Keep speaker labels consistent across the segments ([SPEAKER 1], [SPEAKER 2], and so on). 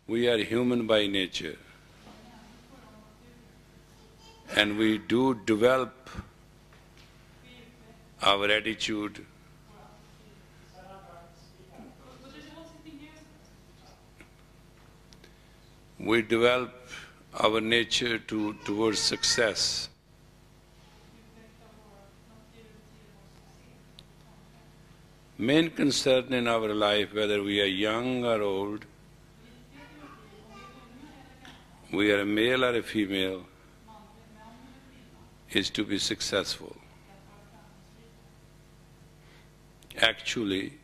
[SPEAKER 1] We are human by nature, and we do develop our attitude, we develop our nature towards success. Main concern in our life, whether we are young or old, we are a male or a female, is to be successful. Actually,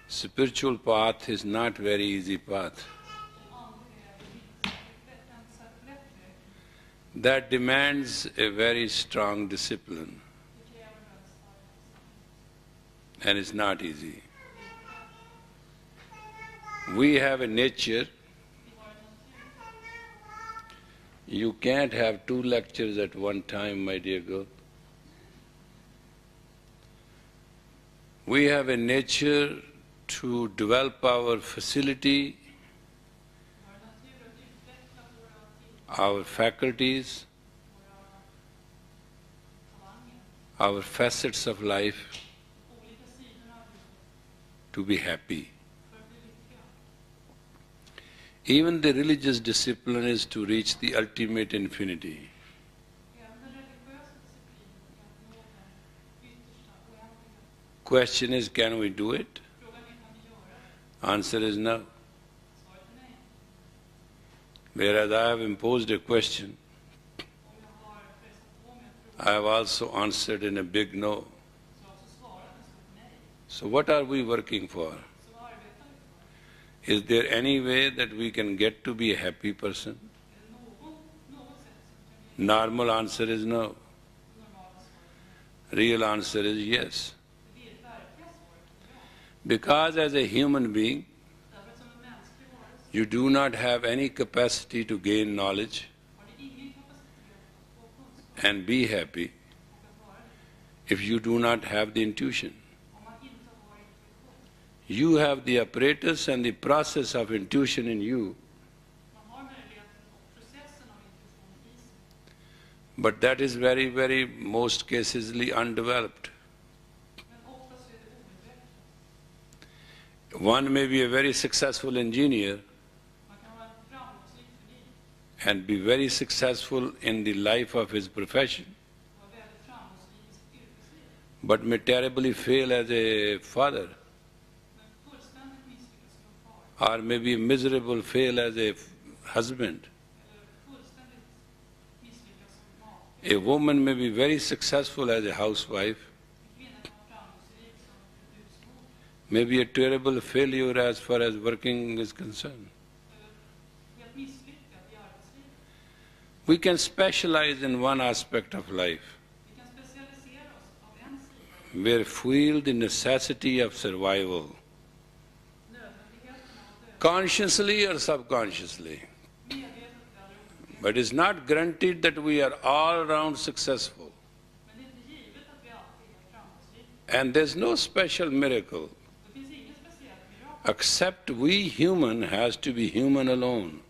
[SPEAKER 1] spiritual path is not very easy path. That demands a very strong discipline, and it's not easy. We have a nature. You can't have two lectures at one time, my dear girl. We have a nature to develop our facility, our faculties, our facets of life, to be happy. Even the religious discipline is to reach the ultimate infinity. Question is, can we do it? Answer is no. Whereas I have imposed a question, I have also answered in a big no. So what are we working for? Is there any way that we can get to be a happy person? Normal answer is no. Real answer is yes. Because as a human being, you do not have any capacity to gain knowledge and be happy if you do not have the intuition. You have the apparatus and the process of intuition in you, but that is very most cases undeveloped. One may be a very successful engineer and be very successful in the life of his profession, but may terribly fail as a father, or maybe a miserable fail as a husband. A woman may be very successful as a housewife, may be a terrible failure as far as working is concerned. We can specialize in one aspect of life. We feel the necessity of survival, consciously or subconsciously. But it's not guaranteed that we are all around successful. And there's no special miracle, except we human has to be human alone.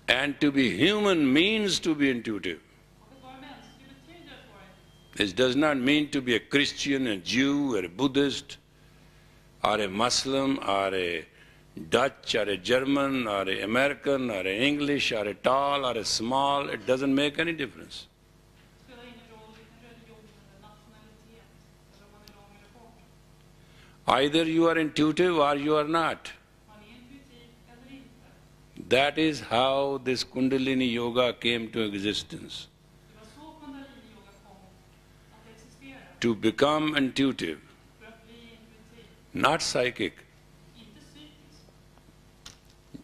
[SPEAKER 1] And to be human means to be intuitive. It does not mean to be a Christian, a Jew, or a Buddhist, or a Muslim, or a Dutch, or a German, or an American, or an English, or a tall, or a small. It doesn't make any difference. Either you are intuitive or you are not. That is how this Kundalini Yoga came to existence. To become intuitive, not psychic.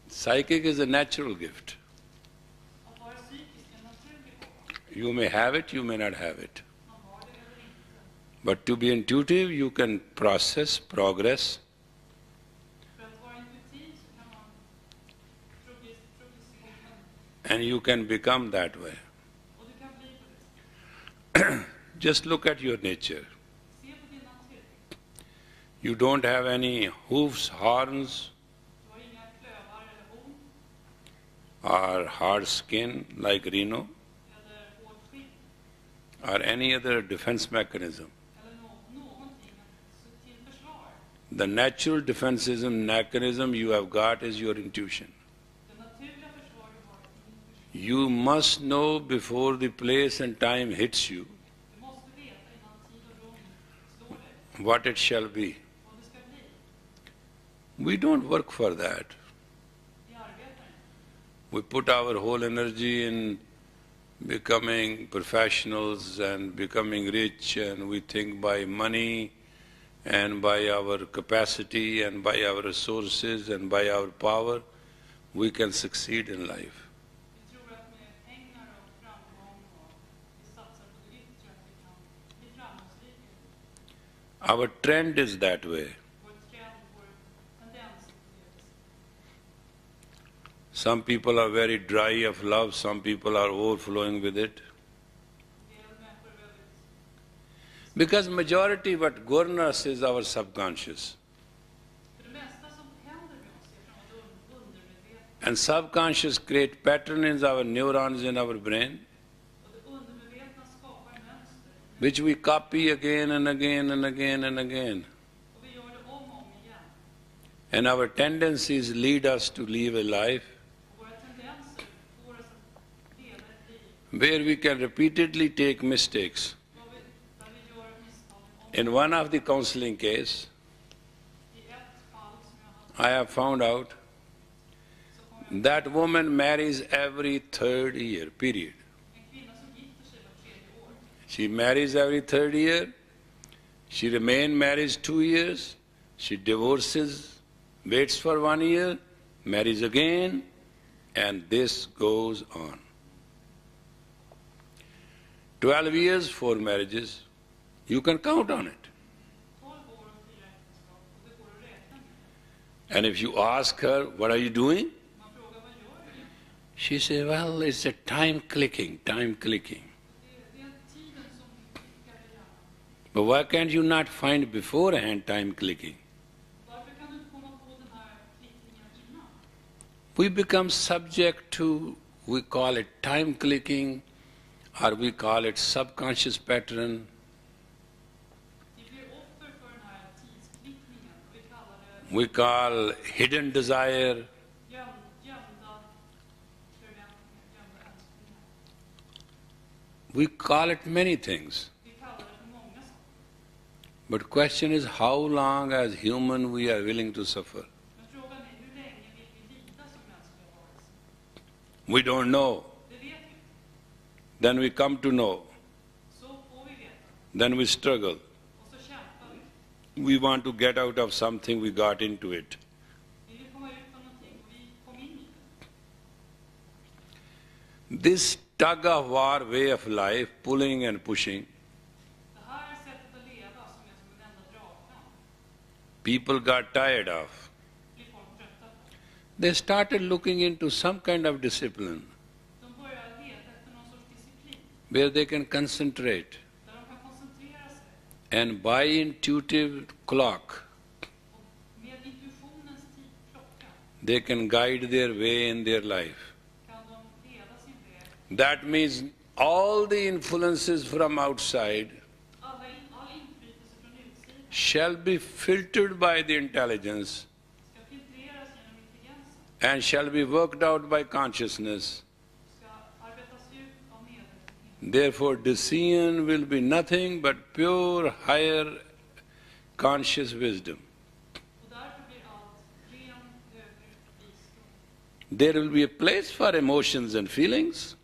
[SPEAKER 1] Psychic is a natural gift. You may have it, you may not have it. But to be intuitive, you can process, progress. And you can become that way. Just look at your nature. You don't have any hoofs, horns, or hard skin like rhino, or any other defense mechanism. The natural defensive mechanism you have got is your intuition. You must know before the place and time hits you what it shall be. We don't work for that. We put our whole energy in becoming professionals and becoming rich, and we think by money and by our capacity and by our resources and by our power we can succeed in life. Our trend is that way. Some people are very dry of love, some people are overflowing with it. Because majority what governs us is our subconscious. And subconscious create patterns in our neurons in our brain, which we copy again and again and again and again. And our tendencies lead us to live a life where we can repeatedly take mistakes. In one of the counseling case, I have found out that woman marries every third year, period. She marries every third year, she remains married 2 years, she divorces, waits for 1 year, marries again, and this goes on. 12 years, 4 marriages, you can count on it. And if you ask her, what are you doing? She says, well, it's a time clicking. But why can't you not find beforehand time clicking? We become subject to, we call it time clicking, or we call it subconscious pattern. We call hidden desire. We call it many things. But question is, how long as human we are willing to suffer? We don't know. Then we come to know. Then we struggle. We want to get out of something, we got into it. This tug-of-war way of life, pulling and pushing, people got tired of. They started looking into some kind of discipline where they can concentrate. And by intuitive clock, they can guide their way in their life. That means all the influences from outside shall be filtered by the intelligence and shall be worked out by consciousness. Therefore, decision will be nothing but pure, higher, conscious wisdom. There will be a place for emotions and feelings,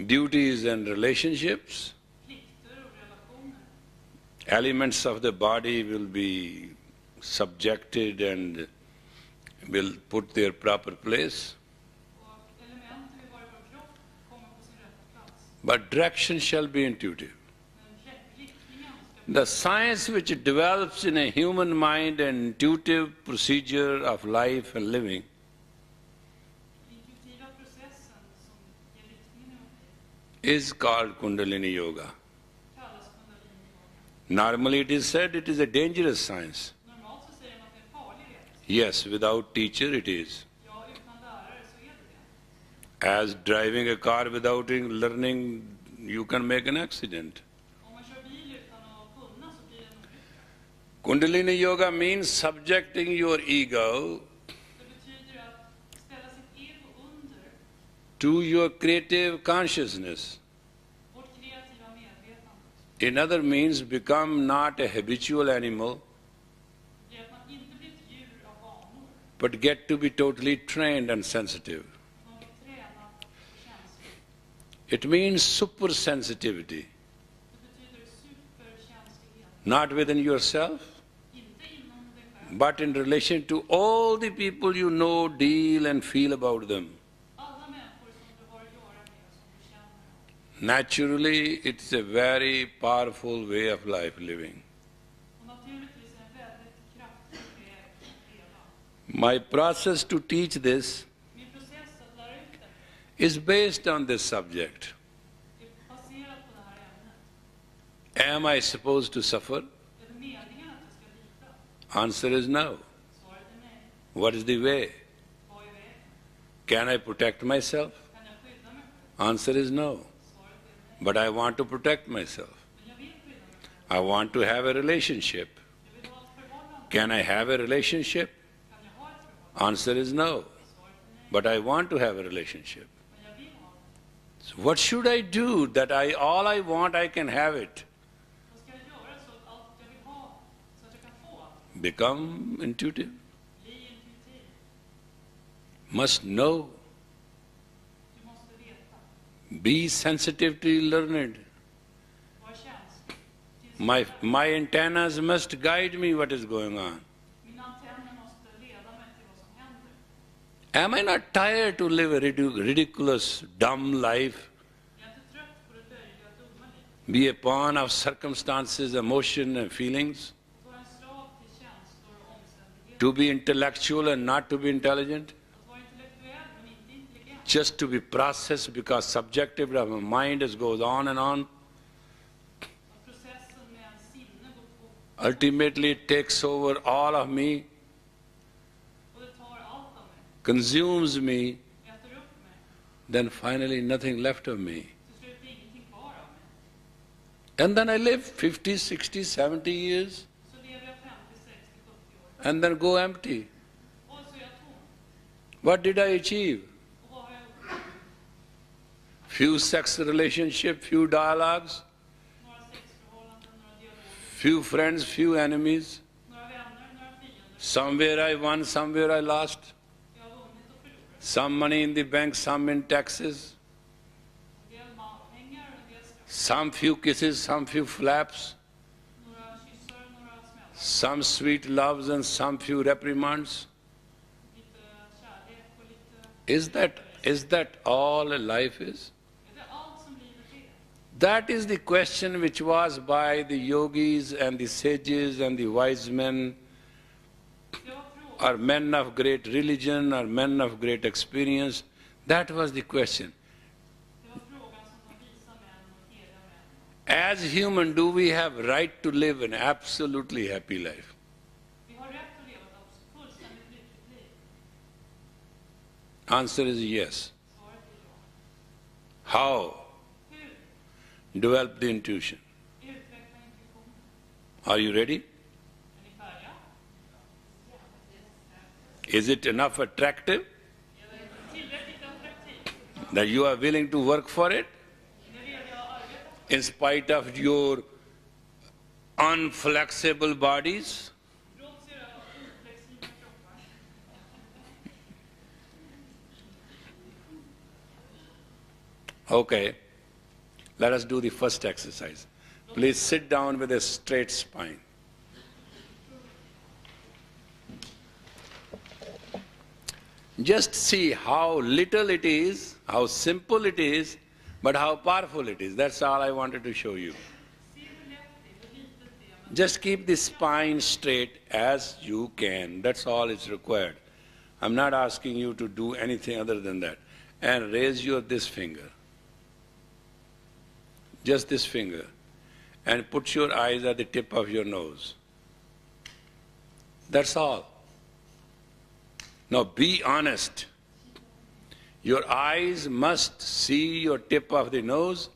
[SPEAKER 1] duties and relationships. Elements of the body will be subjected and will put their proper place. But direction shall be intuitive. The science which develops in a human mind an intuitive procedure of life and living is called Kundalini Yoga. Normally it is said it is a dangerous science.
[SPEAKER 2] Normalt så säger man att det är en farlig vetenskap.
[SPEAKER 1] Yes, without teacher it is.
[SPEAKER 2] Ja, utan lärare så är det det.
[SPEAKER 1] As driving a car without learning, you can make an accident.
[SPEAKER 2] Om man kör bil utan att kunna så blir det en olycka.
[SPEAKER 1] Kundalini Yoga means subjecting your ego
[SPEAKER 2] Det betyder att ställa sitt ego under
[SPEAKER 1] to your creative consciousness.
[SPEAKER 2] vårt kreativa medvetande.
[SPEAKER 1] In other means, become not a habitual animal,
[SPEAKER 2] Det är att man inte blir ett djur av vanor.
[SPEAKER 1] but get to be totally trained and sensitive.
[SPEAKER 2] Man blir tränad och känslig.
[SPEAKER 1] It means supersensitivity,
[SPEAKER 2] Det betyder superkänslighet.
[SPEAKER 1] not within yourself,
[SPEAKER 2] Inte inom dig själv.
[SPEAKER 1] but in relation to all the people you know, deal and feel about them.
[SPEAKER 2] Alla människor som du har att göra med och som du känner.
[SPEAKER 1] Naturally, it's a very powerful way of life living.
[SPEAKER 2] Och naturligtvis är det en väldigt kraftfull väg att leva.
[SPEAKER 1] My process to teach this
[SPEAKER 2] Min process att lära ut det
[SPEAKER 1] is based on this subject.
[SPEAKER 2] är baserad på det här ämnet.
[SPEAKER 1] Am I supposed to suffer?
[SPEAKER 2] Är det meningen att jag ska lida?
[SPEAKER 1] Answer is no.
[SPEAKER 2] Svaret är nej.
[SPEAKER 1] What is the way?
[SPEAKER 2] Vad är vägen?
[SPEAKER 1] Can I protect myself?
[SPEAKER 2] Kan jag skydda mig själv?
[SPEAKER 1] Answer is no.
[SPEAKER 2] Svaret är nej.
[SPEAKER 1] But I want to protect myself.
[SPEAKER 2] Men jag vill skydda mig själv.
[SPEAKER 1] I want to have a relationship.
[SPEAKER 2] Jag vill ha ett förhållande.
[SPEAKER 1] Can I have a relationship?
[SPEAKER 2] Kan jag ha ett förhållande?
[SPEAKER 1] Answer is no.
[SPEAKER 2] Svaret är nej.
[SPEAKER 1] But I want to have a relationship.
[SPEAKER 2] Men jag vill ha det.
[SPEAKER 1] So what should I do that all I want I can have it?
[SPEAKER 2] Vad ska jag göra så att allt jag vill ha, så att jag kan få?
[SPEAKER 1] Become intuitive.
[SPEAKER 2] Bli intuitiv.
[SPEAKER 1] Must know.
[SPEAKER 2] Du måste veta.
[SPEAKER 1] Be sensitive to learned.
[SPEAKER 2] Var känslig.
[SPEAKER 1] My antennas must guide me what is going on.
[SPEAKER 2] Mina antenner måste leda mig till vad som händer.
[SPEAKER 1] Am I not tired to live a ridiculous, dumb life?
[SPEAKER 2] Jag är inte trött på det löjliga, dumma livet.
[SPEAKER 1] Be a pawn of circumstances, emotion and feelings?
[SPEAKER 2] Att vara en slav till känslor och omständigheter.
[SPEAKER 1] To be intellectual and not to be intelligent?
[SPEAKER 2] Att vara intellektuell men inte intelligent.
[SPEAKER 1] Just to be processed because subjective of my mind just goes on and on?
[SPEAKER 2] Att processen med en sinne går fort.
[SPEAKER 1] Ultimately it takes over all of me,
[SPEAKER 2] Och det tar allt av mig.
[SPEAKER 1] consumes me,
[SPEAKER 2] Äter upp mig.
[SPEAKER 1] then finally nothing left of me.
[SPEAKER 2] Till slut är ingenting kvar av mig.
[SPEAKER 1] And then I live 50, 60, 70 years
[SPEAKER 2] Så lever jag 50, 60, 70 år.
[SPEAKER 1] and then go empty.
[SPEAKER 2] Och så är jag tom.
[SPEAKER 1] What did I achieve?
[SPEAKER 2] Och vad har jag gjort?
[SPEAKER 1] Few sex relationships, few dialogues,
[SPEAKER 2] Några sexförhållanden, några dialoger.
[SPEAKER 1] few friends, few enemies.
[SPEAKER 2] Några vänner, några fiender.
[SPEAKER 1] Somewhere I won, somewhere I lost.
[SPEAKER 2] Jag har vunnit och förlorat.
[SPEAKER 1] Some money in the bank, some in taxes.
[SPEAKER 2] En del pengar och en del straff.
[SPEAKER 1] Some few kisses, some few flaps.
[SPEAKER 2] Några kyssar och några smällar.
[SPEAKER 1] Some sweet loves and some few reprimands.
[SPEAKER 2] Lite kärlek och lite...
[SPEAKER 1] Is that all life is?
[SPEAKER 2] Är det allt som livet är?
[SPEAKER 1] That is the question which was by the yogis and the sages and the wise men,
[SPEAKER 2] Det var frågan.
[SPEAKER 1] or men of great religion, or men of great experience. That was the question.
[SPEAKER 2] Det var frågan som de visa män och heliga män.
[SPEAKER 1] As human, do we have right to live an absolutely happy life?
[SPEAKER 2] Vi har rätt att leva ett fullständigt lyckligt liv.
[SPEAKER 1] Answer is yes.
[SPEAKER 2] Svaret är ja.
[SPEAKER 1] How?
[SPEAKER 2] Hur?
[SPEAKER 1] Develop the intuition.
[SPEAKER 2] Utveckla intuitionen.
[SPEAKER 1] Are you ready?
[SPEAKER 2] Är ni färdiga?
[SPEAKER 1] Is it enough attractive
[SPEAKER 2] Är det tillräckligt attraktivt?
[SPEAKER 1] that you are willing to work for it
[SPEAKER 2] Är ni redo att arbeta?
[SPEAKER 1] in spite of your unflexible bodies?
[SPEAKER 2] Trots era oflexibla kroppar.
[SPEAKER 1] Okay. Let us do the first exercise. Please sit down with a straight spine. Just see how little it is, how simple it is, but how powerful it is. That's all I wanted to show you.
[SPEAKER 2] Se hur lätt det är, hur litet det är.
[SPEAKER 1] Just keep the spine straight as you can. That's all is required. I'm not asking you to do anything other than that. And raise this finger. Just this finger. and put your eyes at the tip of your nose. That's all. Now be honest. Your eyes must see your tip of the nose,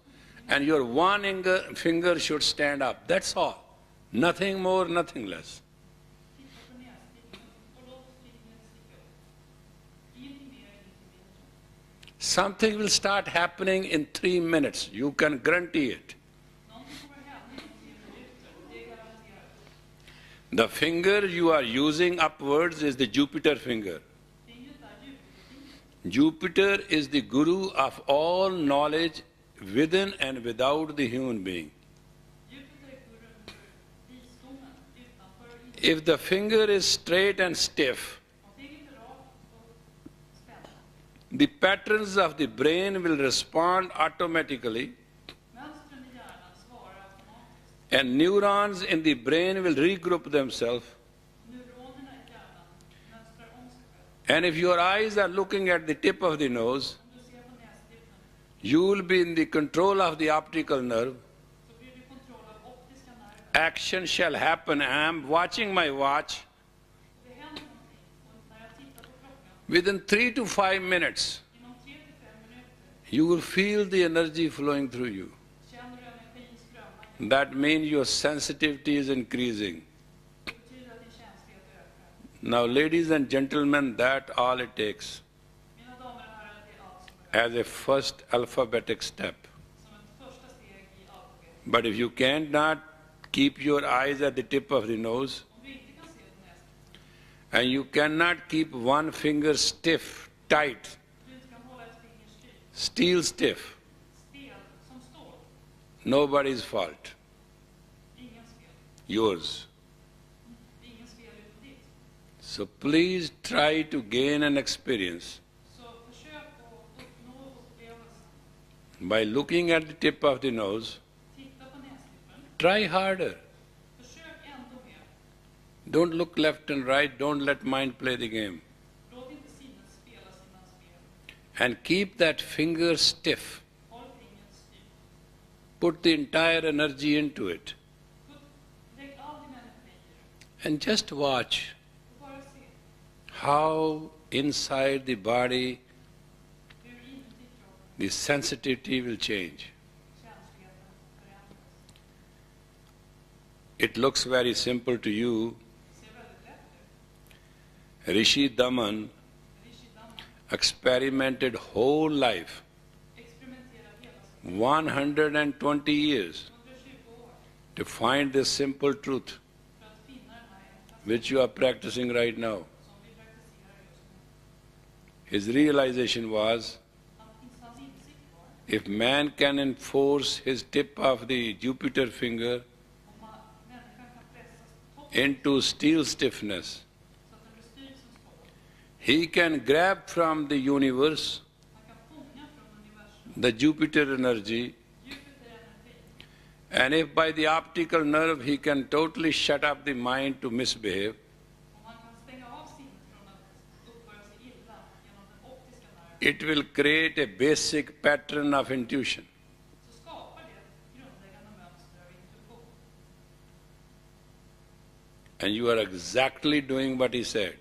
[SPEAKER 1] and your one finger should stand up. That's all. Nothing more, nothing less. Something will start happening in 3 minutes. You can guarantee it. The finger you are using upwards is the Jupiter finger. Jupiter is the guru of all knowledge within and without the human being. If the finger is straight and stiff, the patterns of the brain will respond automatically, and neurons in the brain will regroup themselves. And if your eyes are looking at the tip of the nose, you will be in the control of the optical nerve. Action shall happen. I am watching my watch. Within 3 to 5 minutes, you will feel the energy flowing through you. That means your sensitivity is increasing. Now, ladies and gentlemen, that's all it takes as a first alphabetic step. But if you cannot keep your eyes at the tip of the nose, and you cannot keep one finger stiff, tight, steel stiff, nobody's fault. Yours. So please try to gain an experience by looking at the tip of the nose. Try harder. Don't look left and right, don't let mind play the game. And keep that finger stiff. Put the entire energy into it. And just watch how inside the body the sensitivity will change. It looks very simple to you. Rishi Daman experimented whole life, 120 years, to find this simple truth, which you are practicing right now. His realization was, if man can enforce his tip of the Jupiter finger into steel stiffness, he can grab from the universe the Jupiter energy, and if by the optical nerve he can totally shut up the mind to misbehave, it will create a basic pattern of intuition. And you are exactly doing what he said.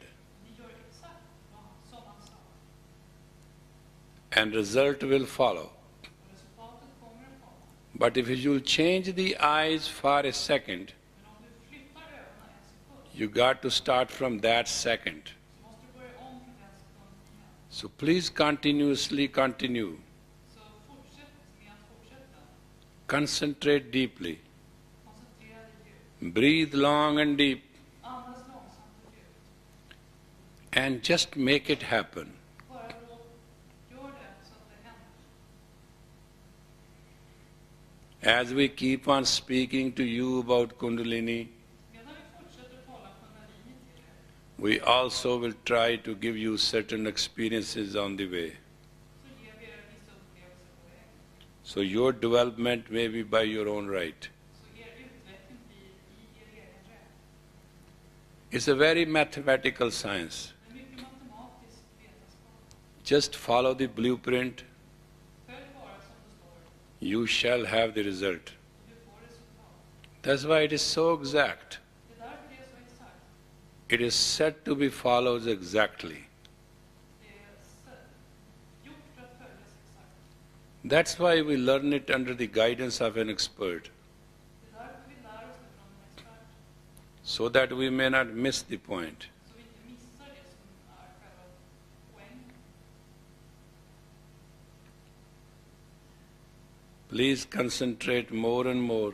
[SPEAKER 1] And result will follow. But if you change the eyes for a second, you got to start from that second. So please continuously continue. Concentrate deeply. Breathe long and deep. And just make it happen. As we keep on speaking to you about Kundalini, we also will try to give you certain experiences on the way. So your development may be by your own right. It's a very mathematical science. Just follow the blueprint. You shall have the result. That's why it is so exact.
[SPEAKER 2] Det är därför det är så exakt.
[SPEAKER 1] It is said to be followed exactly.
[SPEAKER 2] Det är gjort för att följas exakt.
[SPEAKER 1] That's why we learn it under the guidance of an expert,
[SPEAKER 2] Det är därför vi lär oss det från en expert.
[SPEAKER 1] so that we may not miss the point.
[SPEAKER 2] Så vi inte missar det som är själva poängen.
[SPEAKER 1] Please concentrate more and more.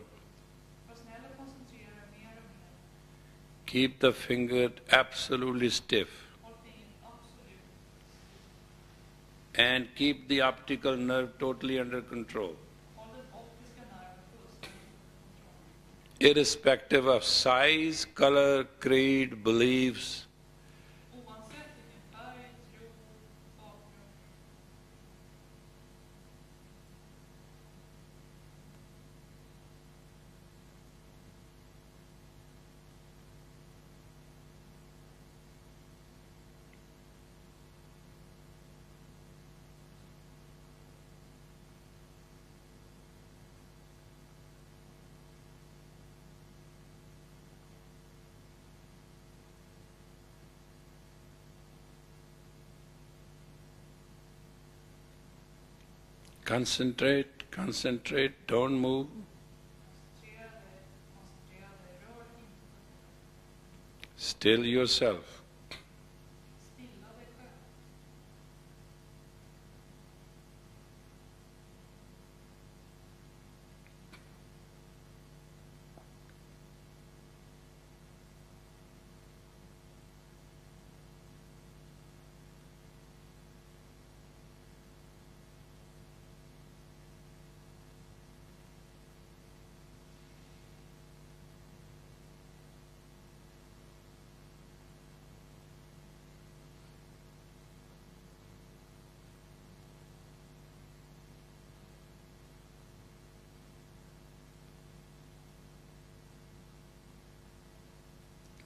[SPEAKER 2] Var snäll och koncentrera er mer och mer.
[SPEAKER 1] Keep the finger absolutely stiff.
[SPEAKER 2] Håll fingret absolut.
[SPEAKER 1] And keep the optical nerve totally under control.
[SPEAKER 2] Håll den optiska nerven fullständigt under kontroll.
[SPEAKER 1] Irrespective of size, color, creed, beliefs,
[SPEAKER 2] Oavsett vilken färg, tro, bakgrund.
[SPEAKER 1] concentrate, concentrate, don't move.
[SPEAKER 2] Koncentrera dig, rör inte.
[SPEAKER 1] Still yourself.
[SPEAKER 2] Stilla dig själv.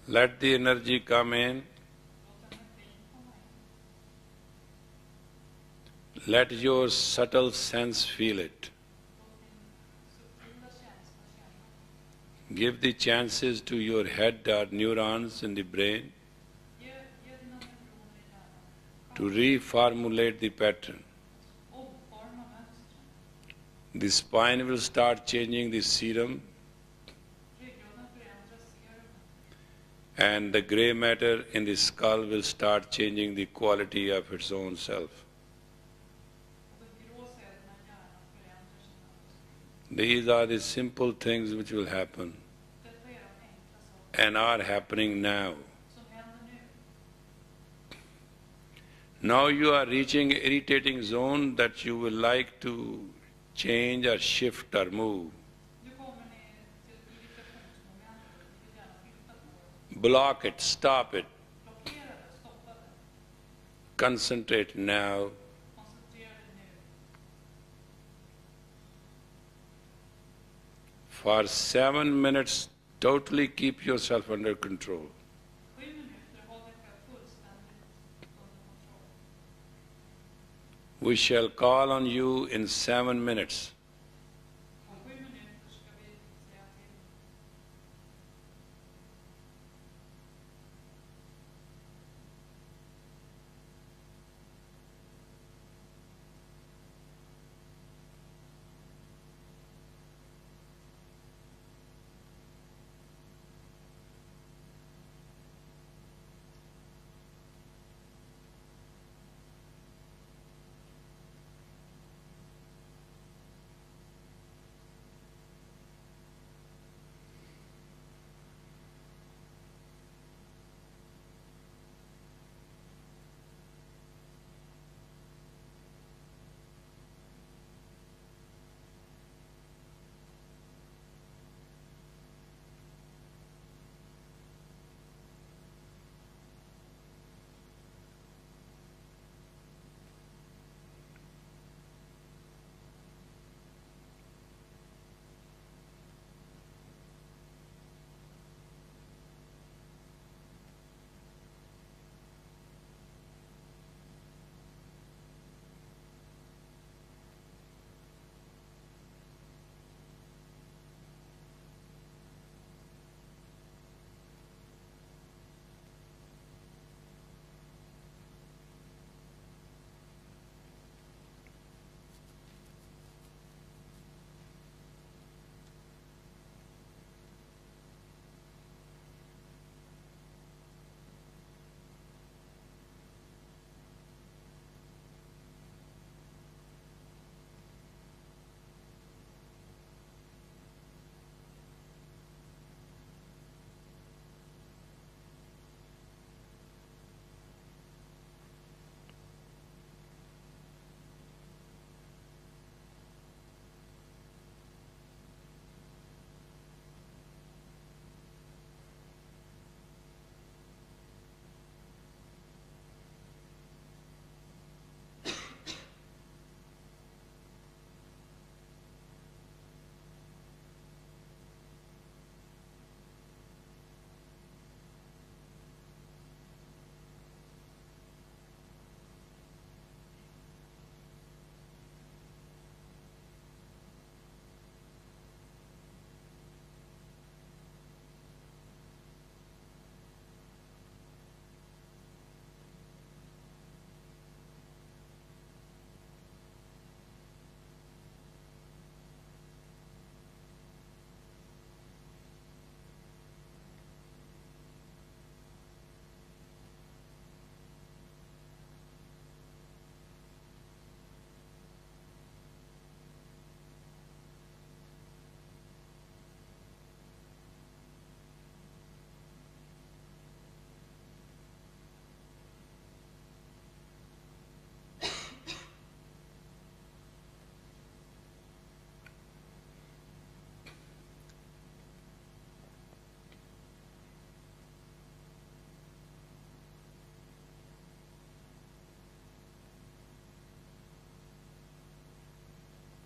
[SPEAKER 1] Let the energy come in.
[SPEAKER 2] Låt energin komma in.
[SPEAKER 1] Let your subtle sense feel it.
[SPEAKER 2] Låt din subtila känsla känna.
[SPEAKER 1] Give the chances to your head or neurons in the brain
[SPEAKER 2] Ge dina neuroner i hjärnan
[SPEAKER 1] to reformulate the pattern.
[SPEAKER 2] omforma mönstren.
[SPEAKER 1] The spine will start changing the serum,
[SPEAKER 2] Ryggraden förändrar serumet.
[SPEAKER 1] and the gray matter in the skull will start changing the quality of its own self.
[SPEAKER 2] Och de grå cellerna i hjärnan förändrar sina.
[SPEAKER 1] These are the simple things which will happen
[SPEAKER 2] Detta är de enkla saker
[SPEAKER 1] and are happening now.
[SPEAKER 2] som händer nu.
[SPEAKER 1] Now you are reaching an irritating zone that you will like to change or shift or move.
[SPEAKER 2] Nu kommer ni till ett irritationsmoment och ni vill gärna flytta på det.
[SPEAKER 1] Block it, stop it,
[SPEAKER 2] Blockera det, stoppa det.
[SPEAKER 1] concentrate now.
[SPEAKER 2] Koncentrera dig nu.
[SPEAKER 1] For 7 minutes, totally keep yourself under control.
[SPEAKER 2] 7 minuter, håll dig själv fullständigt under kontroll.
[SPEAKER 1] We shall call on you in 7 minutes.
[SPEAKER 2] Om 7 minuter ska vi säga till.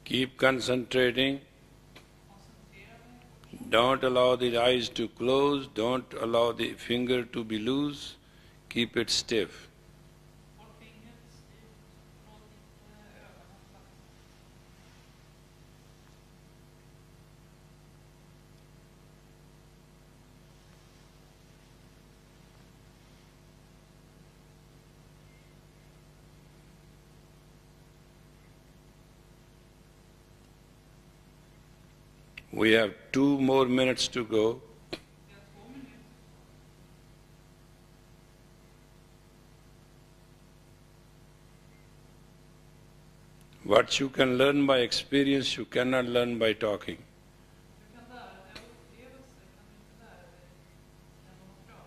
[SPEAKER 1] Keep concentrating.
[SPEAKER 2] Koncentrera mig.
[SPEAKER 1] Don't allow the eyes to close. Don't allow the finger to be loose. Keep it stiff.
[SPEAKER 2] Håll fingret styvt. Låt inte ögonen flaxa.
[SPEAKER 1] We have 2 more minutes to go.
[SPEAKER 2] Vi har 2 minuter kvar.
[SPEAKER 1] What you can learn by experience, you cannot learn by talking.
[SPEAKER 2] Du kan lära dig av upplevelser, kan du inte lära dig genom att prata.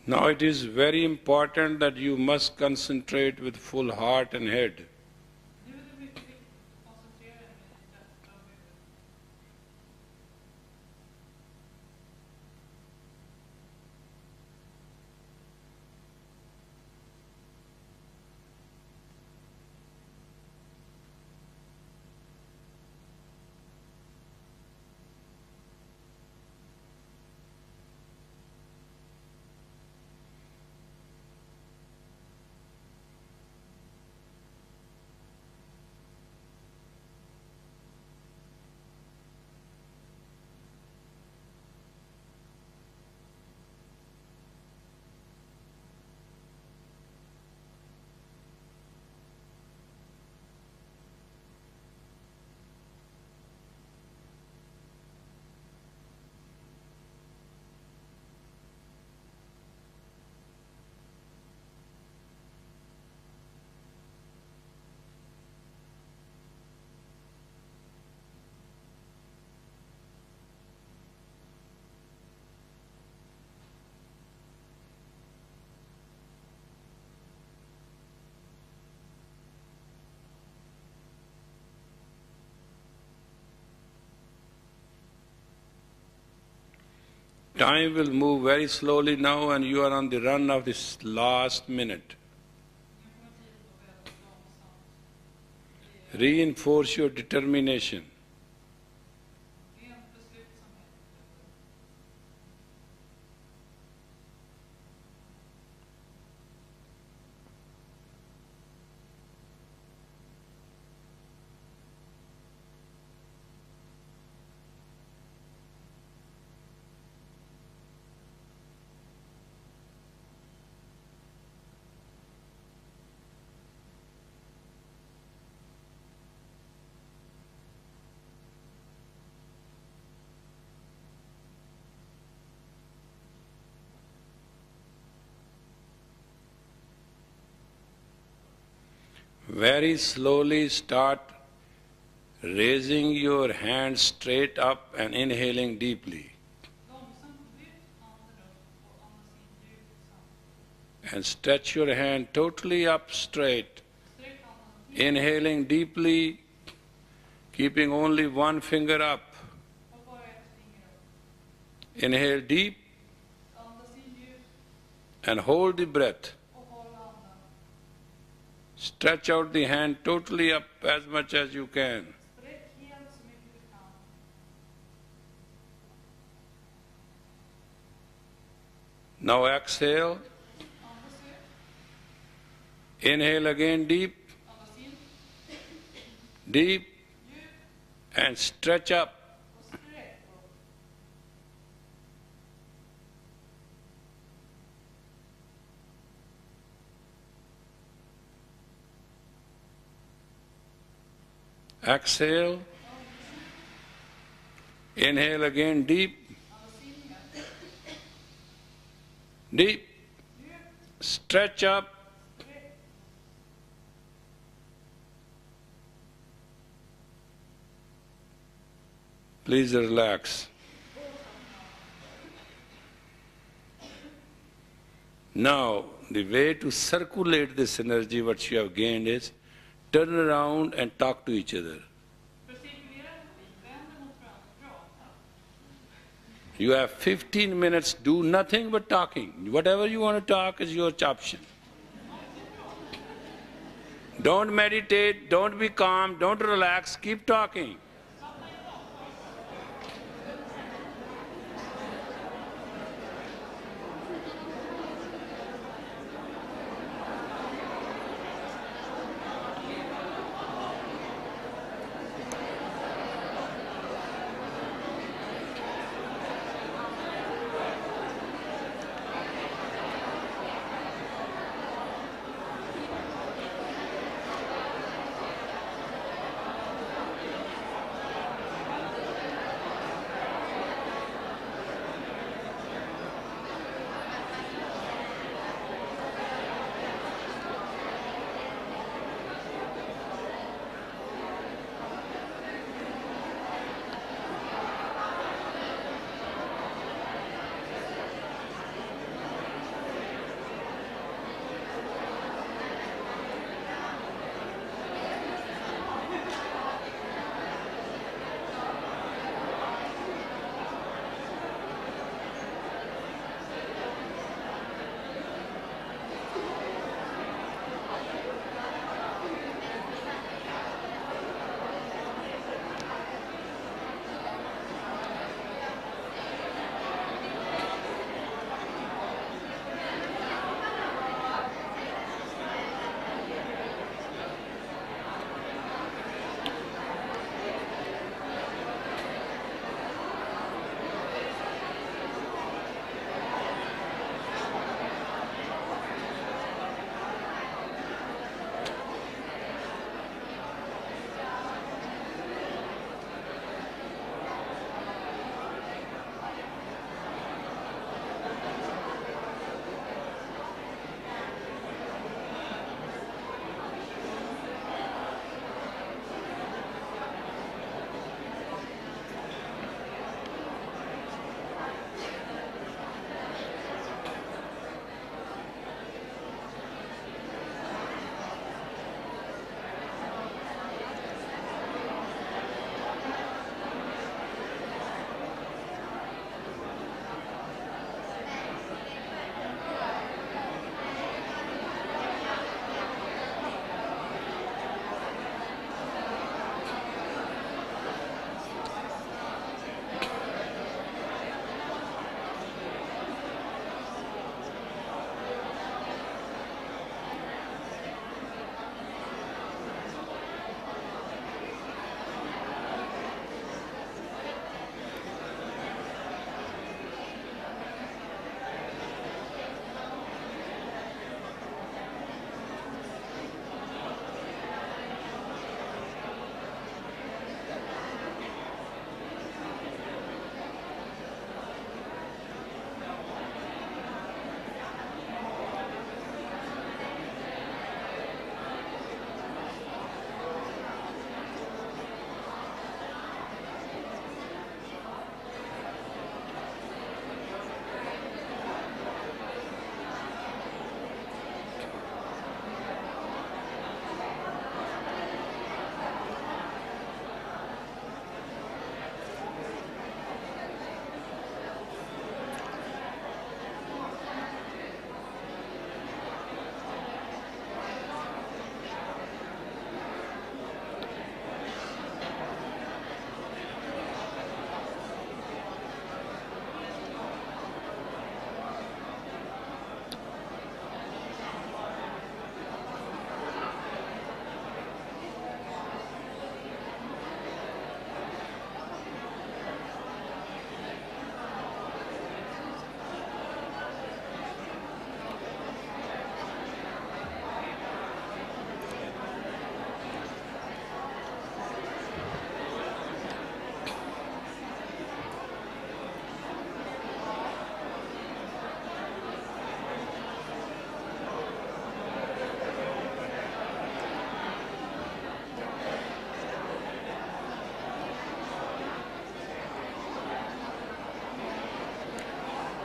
[SPEAKER 1] Now it is very important that you must concentrate with full heart and head.
[SPEAKER 2] Nu är det mycket viktigt att koncentrera dig med ditt hjärta och huvud.
[SPEAKER 1] Time will move very slowly now and you are on the run of this last minute.
[SPEAKER 2] Nu kommer tiden gå väldigt långsamt.
[SPEAKER 1] Reinforce your determination.
[SPEAKER 2] Ren beslutsamhet.
[SPEAKER 1] Very slowly start raising your hands straight up and inhaling deeply.
[SPEAKER 2] Långsamt lyft handen upp och andas in djupt samtidigt.
[SPEAKER 1] And stretch your hand totally up straight.
[SPEAKER 2] Sträck handen ut
[SPEAKER 1] Inhaling deeply, keeping only one finger up.
[SPEAKER 2] och bara ett finger upp.
[SPEAKER 1] Inhale deep
[SPEAKER 2] Andas in djupt
[SPEAKER 1] and hold the breath.
[SPEAKER 2] och håll andan.
[SPEAKER 1] Stretch out the hand totally up as much as you can.
[SPEAKER 2] Sträck helt så mycket du kan.
[SPEAKER 1] Now exhale.
[SPEAKER 2] Andas ut.
[SPEAKER 1] Inhale again deep,
[SPEAKER 2] Andas in.
[SPEAKER 1] deep,
[SPEAKER 2] Djup.
[SPEAKER 1] and stretch up.
[SPEAKER 2] Och sträck upp.
[SPEAKER 1] Exhale. Inhale again deep,
[SPEAKER 2] Andas in igen.
[SPEAKER 1] deep,
[SPEAKER 2] Djup.
[SPEAKER 1] stretch up.
[SPEAKER 2] Sträck.
[SPEAKER 1] Please relax. Now, the way to circulate this energy, what you have gained, is turn around and talk to each other.
[SPEAKER 2] För att cirkulera energi, vänder mot varandra och prata.
[SPEAKER 1] You have 15 minutes, do nothing but talking. Whatever you want to talk is your option. Don't meditate, don't be calm, don't relax, keep talking.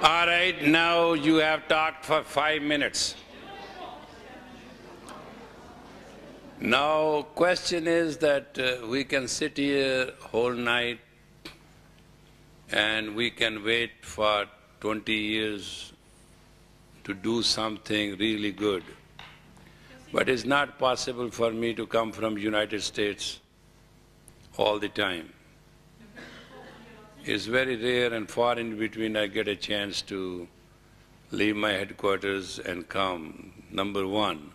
[SPEAKER 1] All right, now you have talked for 5 minutes. Now, question is that we can sit here whole night and we can wait for 20 years to do something really good. But it's not possible for me to come from United States all the time. It's very rare and far in between I get a chance to leave my headquarters and come. Number one,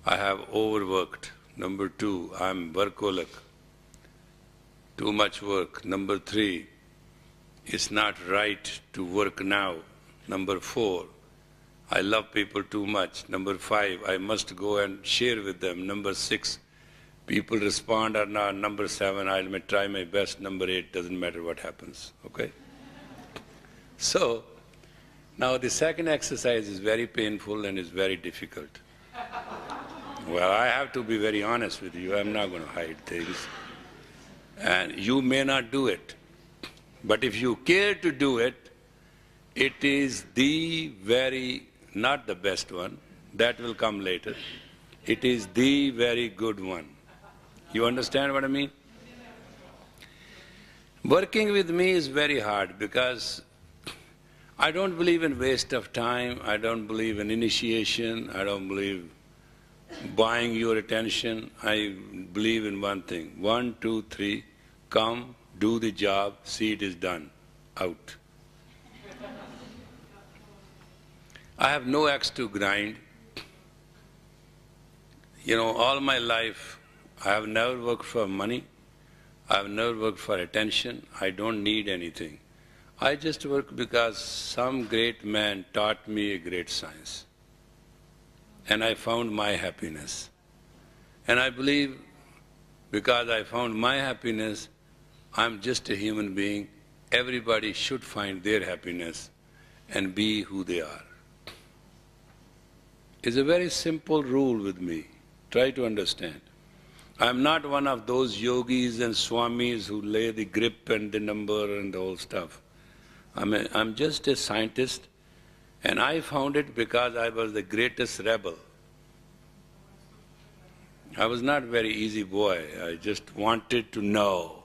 [SPEAKER 1] I have overworked. Number two, I'm workaholic. Too much work. Number three, it's not right to work now. Number four, I love people too much. Number five, I must go and share with them. Number six, people respond or not. Number seven, I may try my best. Number eight, doesn't matter what happens, okay? So, now the second exercise is very painful and is very difficult. Well, I have to be very honest with you. I'm not going to hide things. And you may not do it. But if you care to do it, it is the very, not the best one, that will come later. It is the very good one. You understand what I mean? Working with me is very hard because I don't believe in waste of time, I don't believe in initiation, I don't believe buying your attention. I believe in one thing. 1, 2, 3, come, do the job, see it is done, out. I have no axe to grind. You know, all my life I have never worked for money, I have never worked for attention, I don't need anything. I just work because some great man taught me a great science. And I found my happiness. And I believe because I found my happiness, I'm just a human being. Everybody should find their happiness and be who they are. It's a very simple rule with me. Try to understand. I'm not one of those yogis and swamis who lay the grip and the number and the whole stuff. I'm just a scientist, and I found it because I was the greatest rebel. I was not a very easy boy. I just wanted to know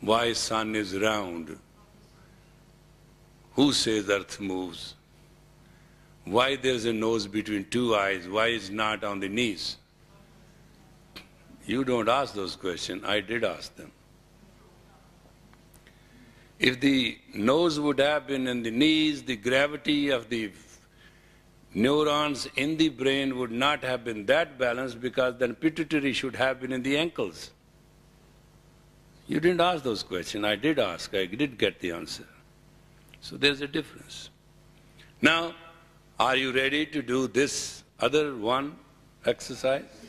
[SPEAKER 1] why sun is round, who says earth moves, why there's a nose between two eyes, why it's not on the knees. You don't ask those questions, I did ask them. If the nose would have been in the knees, the gravity of the neurons in the brain would not have been that balanced because then pituitary should have been in the ankles. You didn't ask those questions, I did ask, I did get the answer. So there's a difference. Now, are you ready to do this other one exercise?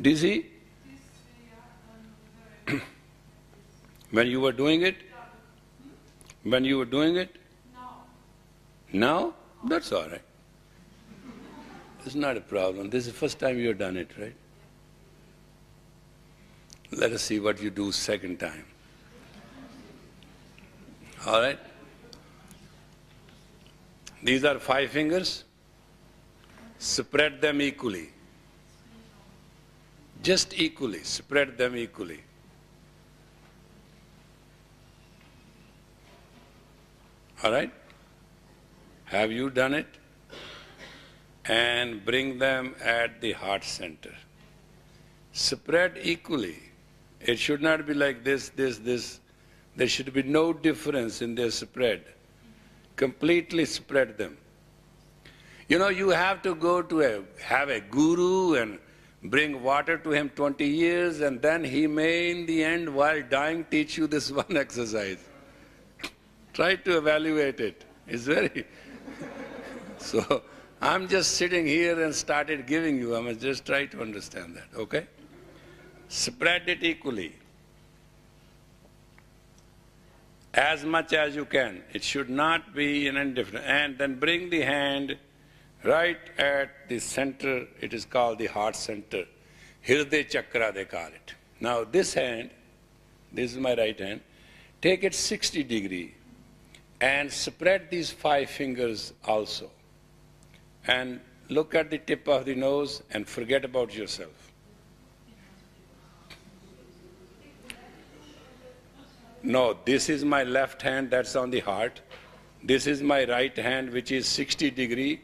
[SPEAKER 1] Dizzy? When you were doing it? When you were doing it? Now? That's all right. It's not a problem. This is the first time you have done it, right? Let us see what you do second time. All right? These are 5 fingers. Spread them equally. Just equally. Spread them equally. All right? Have you done it? And bring them at the heart center. Spread equally. It should not be like this, this, this. There should be no difference in their spread. Completely spread them. You know, you have to go to have a guru and bring water to him 20 years and then he may in the end while dying teach you this one exercise. Try to evaluate it. It's very... So, I'm just sitting here and started giving you. I must just try to understand that, okay? Spread it equally. As much as you can. It should not be an indifferent. And then bring the hand right at the center, it is called the heart center. Hriday chakra they call it. Now this hand, this is my right hand, take it 60 degree and spread these 5 fingers also. And look at the tip of the nose and forget about yourself. No, this is my left hand, that's on the heart. This is my right hand, which is 60 degree.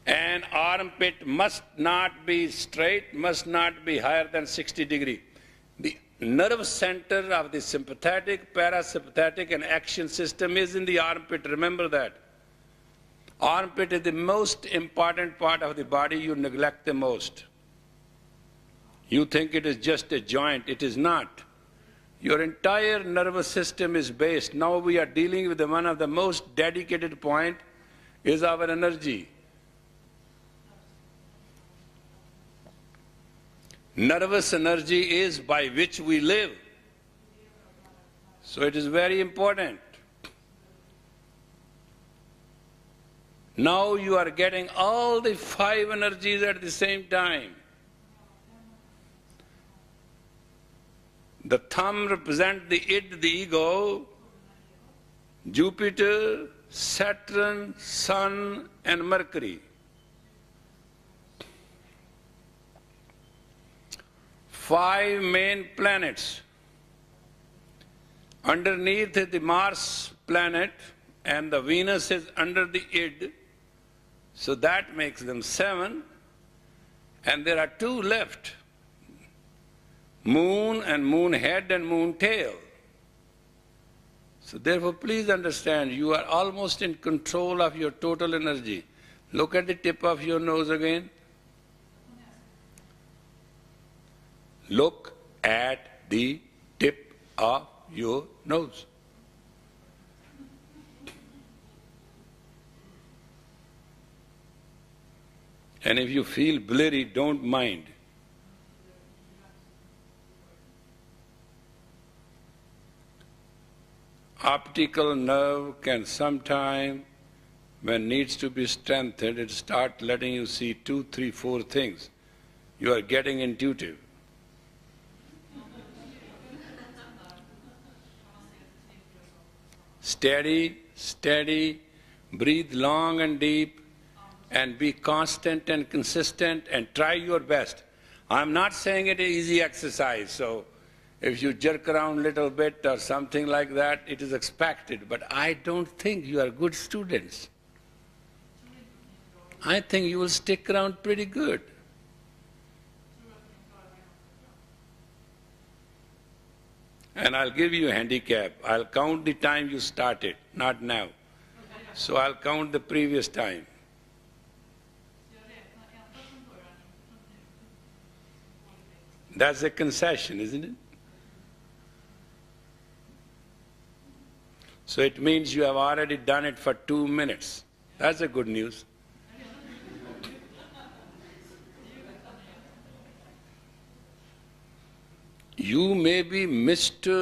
[SPEAKER 1] And armpit must not be straight, must not be higher than 60 degree. The nerve center of the sympathetic, parasympathetic and action system is in the armpit, remember that. Armpit is the most important part of the body you neglect the most. You think it is just a joint, it is not. Your entire nervous system is based. Now we are dealing with one of the most dedicated point is our energy. Nervous energy is by which we live. So it is very important. Now you are getting all the 5 energies at the same time. The thumb represents the id, the ego, Jupiter, Saturn, Sun and Mercury. 5 main planets. Underneath is the Mars planet and the Venus is under the id. So that makes them 7. And there are 2 left. Moon and moon head and moon tail. So therefore please understand, you are almost in control of your total energy. Look at the tip of your nose again. Look at the tip of your nose. And if you feel blurry, don't mind. Optical nerve can sometime, when needs to be strengthened, it start letting you see 2, 3, 4 things. You are getting intuitive. Steady, steady, breathe long and deep, and be constant and consistent and try your best. I'm not saying it is easy exercise, so if you jerk around a little bit or something like that, it is expected. But I don't think you are good students. I think you will stick around pretty good. And I'll give you a handicap. I'll count the time you started, not now. So I'll count the previous time. That's a concession, isn't it? So it means you have already done it for 2 minutes. That's a good news. You may be Mr.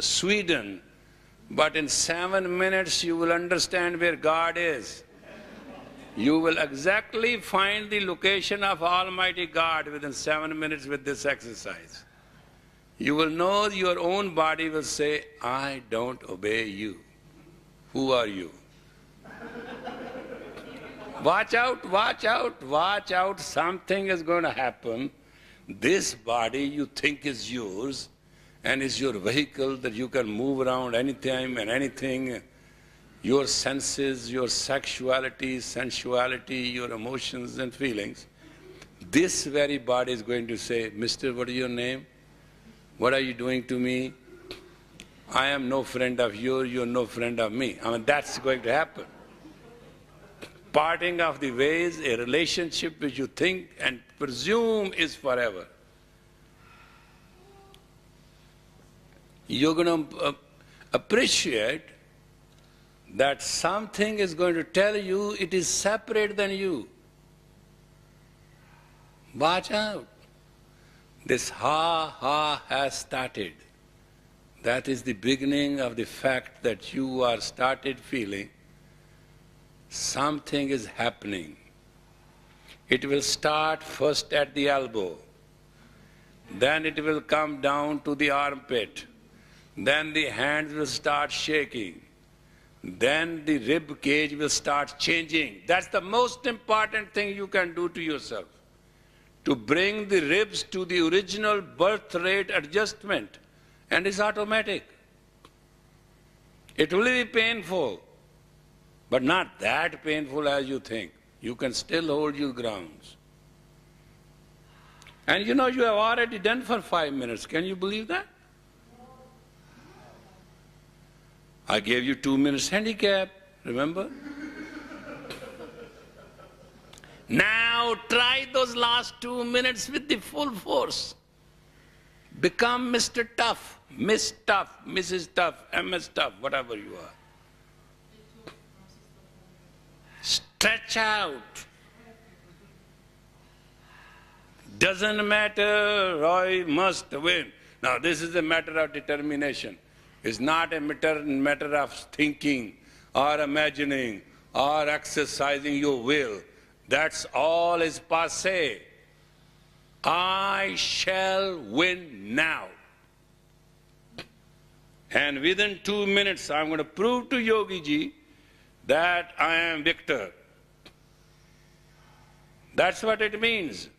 [SPEAKER 1] Sweden, but in 7 minutes you will understand where God is. You will exactly find the location of Almighty God within 7 minutes with this exercise. You will know your own body will say, I don't obey you. Who are you? Watch out, watch out, watch out. Something is going to happen. This body you think is yours and is your vehicle that you can move around anytime and anything. Your senses, your sexuality, sensuality, your emotions and feelings. This very body is going to say, Mister, what is your name? What are you doing to me? I am no friend of yours, you're no friend of me. I mean, that's going to happen. Parting of the ways, a relationship which you think and presume is forever. You're going to appreciate that something is going to tell you it is separate than you. Watch out. This ha has started. That is the beginning of the fact that you are started feeling something is happening. It will start first at the elbow, then it will come down to the armpit, then the hands will start shaking, then the rib cage will start changing. That's the most important thing you can do to yourself, to bring the ribs to the original birth rate adjustment, and it's automatic. It will be painful, but not that painful as you think. You can still hold your grounds. And you know, you have already done for 5 minutes. Can you believe that? I gave you 2 minutes handicap, remember? Now try those last 2 minutes with the full force. Become Mr. Tough, Miss Tough, Mrs. Tough, MS Tough, whatever you are. Stretch out. Doesn't matter, Roy must win. Now this is a matter of determination. It's not a matter of thinking or imagining or exercising your will. That's all is passé. I shall win now. And within 2 minutes, I'm going to prove to Yogi Ji that I am victor. That's what it means.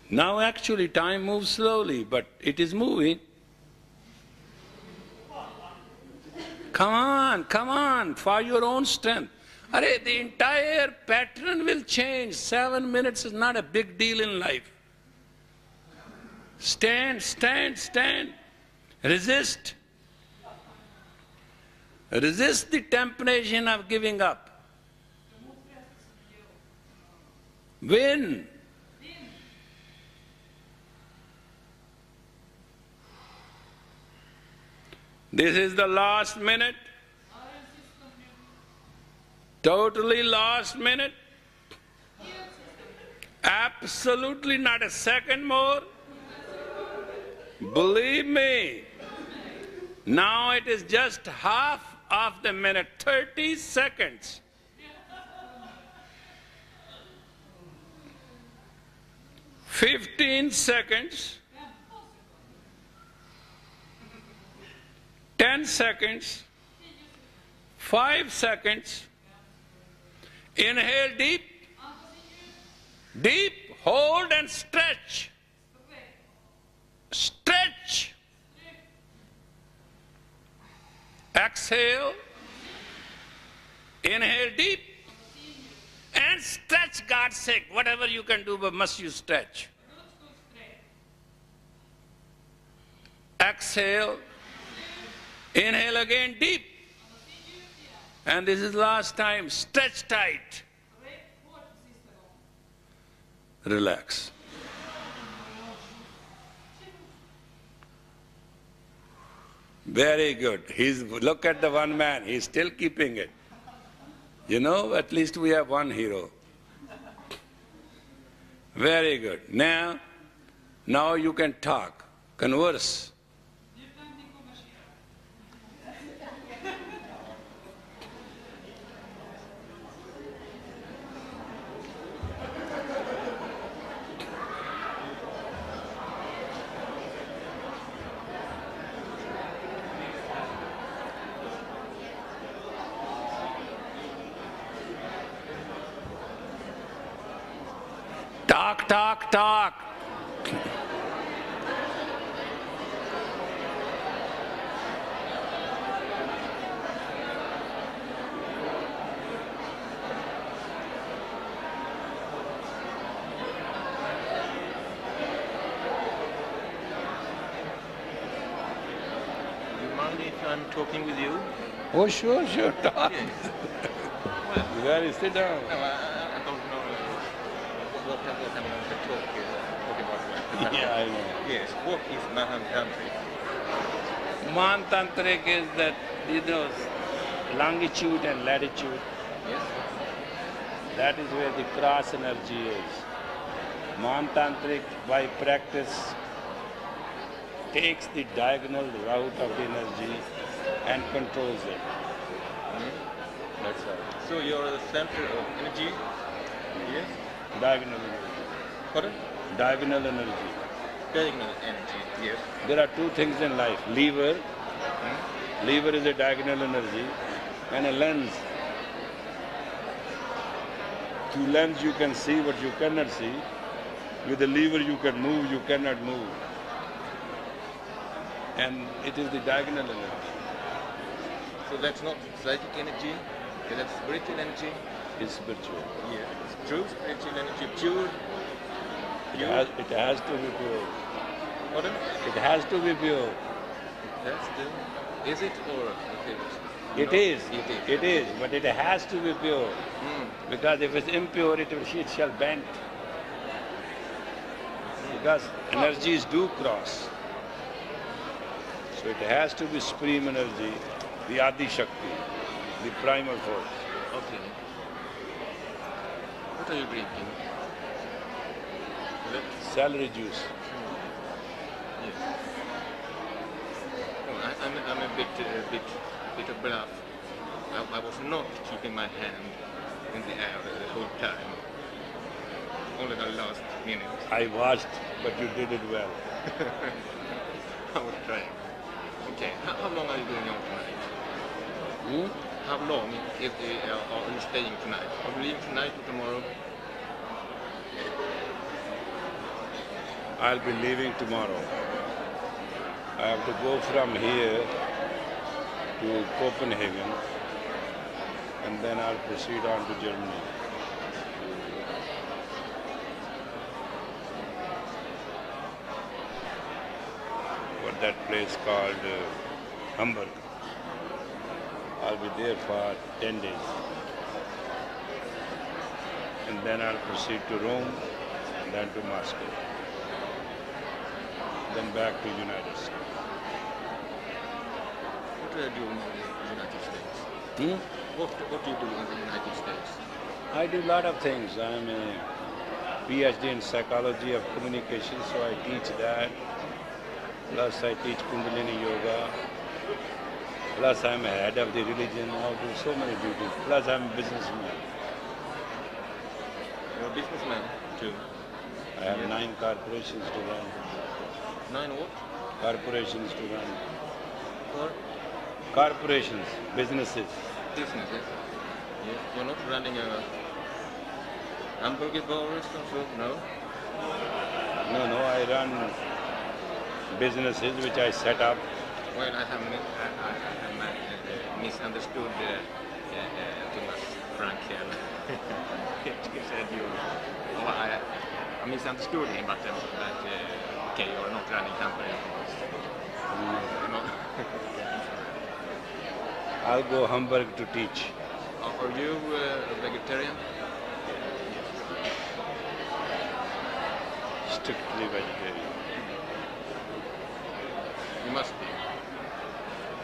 [SPEAKER 1] Now actually time moves slowly, but it is moving. Come on, for your own strength. The entire pattern will change. 7 minutes is not a big deal in life. Stand, stand, stand. Resist. Resist the temptation of giving up. Win. This is the last minute. Totally last minute. Absolutely not a second more. Believe me. Now it is just half of the minute, 30 seconds. "15 seconds, 10 seconds, 5 seconds. Inhale deep, deep, hold and stretch. Stretch. Exhale, inhale deep, and stretch, God's sake. Whatever you can do, but must you stretch. Exhale, inhale again deep, and this is last time. Stretch tight. Relax. Very good. Look at the one man, he's still keeping it. You know, at least we have one hero. Very good. Now you can talk, converse. Talk.
[SPEAKER 3] if I'm talking with you?
[SPEAKER 1] Oh, sure, talk.
[SPEAKER 3] Yes.
[SPEAKER 1] You gotta sit down.
[SPEAKER 3] No, I don't know what I'm going to talk about.
[SPEAKER 1] Yeah, I know.
[SPEAKER 3] Yes, what is Mahantantric?
[SPEAKER 1] Mahantantric is that, longitude and latitude.
[SPEAKER 3] Yes.
[SPEAKER 1] That is where the cross energy is. Mahantantric, by practice, takes the diagonal route of the energy and controls it.
[SPEAKER 3] Hmm?
[SPEAKER 1] That's all.
[SPEAKER 3] So you're the center of energy? Yes?
[SPEAKER 1] Diagonal energy.
[SPEAKER 3] Pardon?
[SPEAKER 1] Diagonal energy.
[SPEAKER 3] Diagonal energy, yes.
[SPEAKER 1] There are two things in life. Lever.
[SPEAKER 3] Hmm?
[SPEAKER 1] Lever is a diagonal energy, and a lens. Through lens you can see what you cannot see. With the lever you can move, you cannot move. And it is the diagonal energy.
[SPEAKER 3] So that's not psychic energy, that's spiritual energy?
[SPEAKER 1] It's spiritual.
[SPEAKER 3] Yeah. It's true spiritual energy, pure.
[SPEAKER 1] It has to be pure.
[SPEAKER 3] Pardon?
[SPEAKER 1] It has to be pure.
[SPEAKER 3] That's the... Is it or it is?
[SPEAKER 1] It
[SPEAKER 3] No,
[SPEAKER 1] is.
[SPEAKER 3] It is.
[SPEAKER 1] It is. But it has to be pure.
[SPEAKER 3] Hmm.
[SPEAKER 1] Because if it's impure, it shall bend. Because energies do cross. So it has to be supreme energy, the Adi Shakti, the primal force.
[SPEAKER 3] Okay. What are you drinking? Is that...
[SPEAKER 1] Celery juice.
[SPEAKER 3] Yes. Oh, I'm a bit of bluff. I was not keeping my hand in the air the whole time. Only the last minute.
[SPEAKER 1] I watched, but you did it well.
[SPEAKER 3] I was trying. Okay. How long are you going on tonight?
[SPEAKER 1] Hmm?
[SPEAKER 3] How long are you staying tonight? Are you leaving tonight or tomorrow?
[SPEAKER 1] I'll be leaving tomorrow. I have to go from here to Copenhagen, and then I'll proceed on to Germany. What that place called Hamburg. I'll be there for 10 days. And then I'll proceed to Rome, then to Moscow, then back to United States.
[SPEAKER 3] What do you do in the United States?
[SPEAKER 1] Hmm?
[SPEAKER 3] What do you do in the United States?
[SPEAKER 1] I do a lot of things. I'm a PhD in psychology of communication, so I teach that. Plus I teach Kundalini Yoga. Plus I'm a head of the religion. I do so many duties. Plus I'm a businessman.
[SPEAKER 3] You're a businessman too.
[SPEAKER 1] I have 9 corporations to run.
[SPEAKER 3] 9 what?
[SPEAKER 1] Corporations to run.
[SPEAKER 3] Or
[SPEAKER 1] Corporations, businesses.
[SPEAKER 3] businesses? Yes. You're not running a hamburger bar or something? No?
[SPEAKER 1] No, I run businesses which I set up.
[SPEAKER 3] Well, I have misunderstood Thomas Frankel. He said you... Oh, I misunderstood him, but okay, you're not running company. You're not...
[SPEAKER 1] I'll go Hamburg to teach.
[SPEAKER 3] Are you a vegetarian?
[SPEAKER 1] Strictly vegetarian.
[SPEAKER 3] You must be.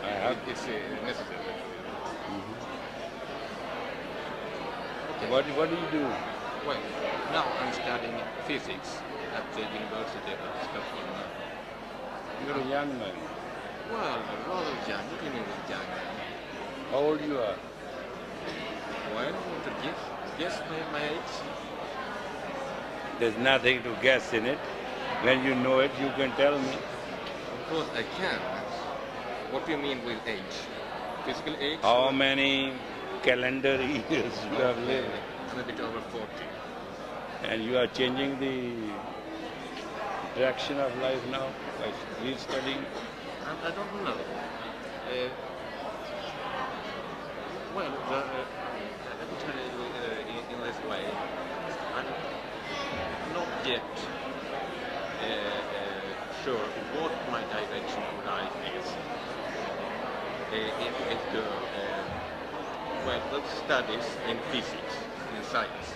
[SPEAKER 1] I have.
[SPEAKER 3] It's necessary. Okay.
[SPEAKER 1] What do you do?
[SPEAKER 3] Well, now I'm studying physics at the University of Stockholm.
[SPEAKER 1] You're a young man.
[SPEAKER 3] Well, rather young. What do you mean young?
[SPEAKER 1] How old you are?
[SPEAKER 3] Well, want to guess my age?
[SPEAKER 1] There's nothing to guess in it. When you know it, you can tell me.
[SPEAKER 3] Of course I can. What do you mean with age? Physical age?
[SPEAKER 1] How many calendar years you have lived?
[SPEAKER 3] I'm a bit over 40.
[SPEAKER 1] And you are changing the direction of life now by re-studying?
[SPEAKER 3] I don't know. Well, let me tell you in this way. I'm not yet sure what my direction of life is. If the well, those studies in physics, in science.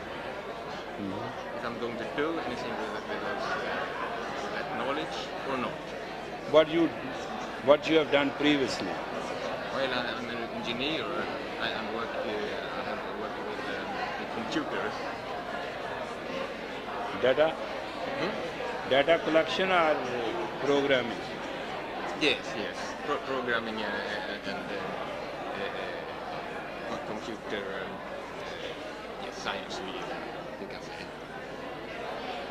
[SPEAKER 3] If I'm going to do anything with that knowledge or not.
[SPEAKER 1] What you have done previously?
[SPEAKER 3] Well, I'm an engineer. I have worked with computers.
[SPEAKER 1] Data? Data collection or programming?
[SPEAKER 3] Yes. programming and computer science, you can say.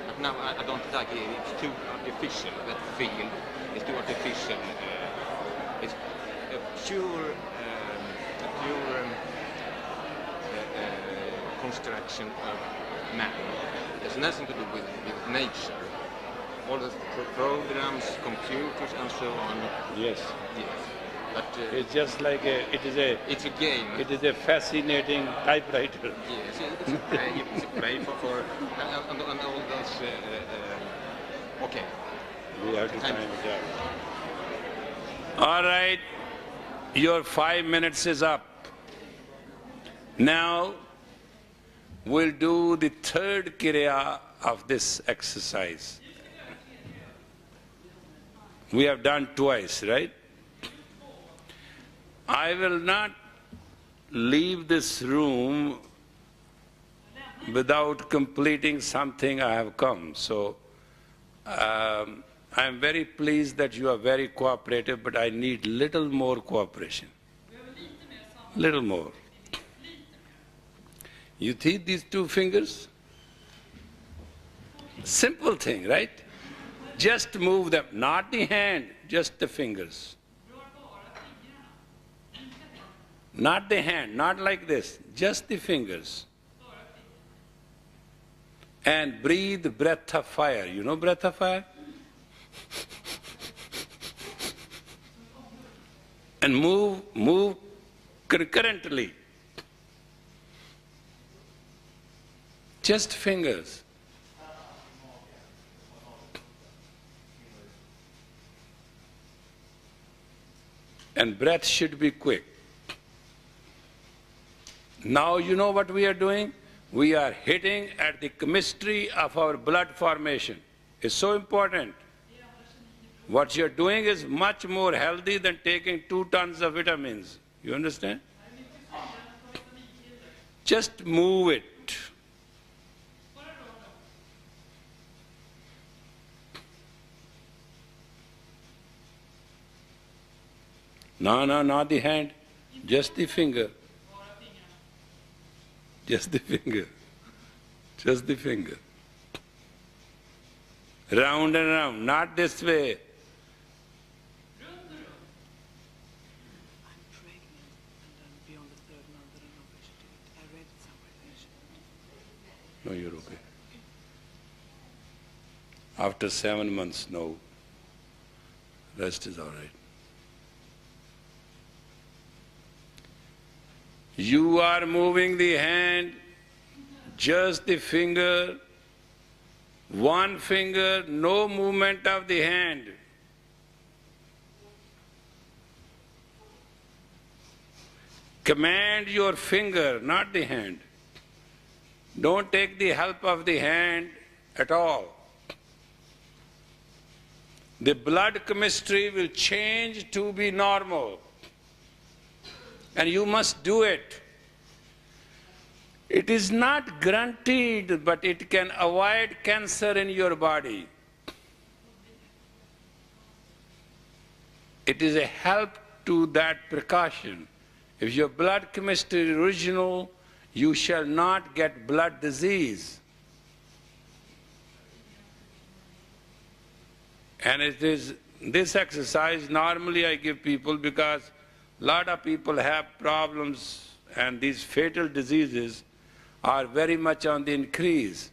[SPEAKER 3] But now I don't like it. It's too artificial. That field is too artificial. It's a pure construction of man. It has nothing to do with nature. All the programs, computers, and so on.
[SPEAKER 1] Yes.
[SPEAKER 3] Yes. But
[SPEAKER 1] It's just like
[SPEAKER 3] it's a game.
[SPEAKER 1] it is a fascinating typewriter.
[SPEAKER 3] Yes, it's a play. It's a play for and all those. Okay.
[SPEAKER 1] We have to time it out. All right, your 5 minutes is up. Now we'll do the third kriya of this exercise. We have done twice, right? I will not leave this room without completing something I have come. So I am very pleased that you are very cooperative, but I need little more cooperation. Little more. You see these two fingers? Simple thing, right? Just move them, not the hand, just the fingers. Not the hand, not like this, just the fingers. And breathe breath of fire. You know breath of fire? And move concurrently. Just fingers. And breath should be quick. Now you know what we are doing? We are hitting at the chemistry of our blood formation. It's so important. What you're doing is much more healthy than taking 2 tons of vitamins. You understand? Just move it. No, not the hand, just the finger. Just the finger. Just the finger. Round and round, not this way.
[SPEAKER 2] I'm pregnant, and I'm beyond the 3rd month, and I don't know if I should do it. I read it somewhere that I should.
[SPEAKER 1] No, you're okay. After 7 months, no. Rest is all right. You are moving the hand, just the finger, one finger, no movement of the hand. Command your finger, not the hand. Don't take the help of the hand at all. The blood chemistry will change to be normal. And you must do it. It is not guaranteed, but it can avoid cancer in your body. It is a help to that precaution. If your blood chemistry is original, you shall not get blood disease. And it is this exercise normally I give people because a lot of people have problems and these fatal diseases are very much on the increase.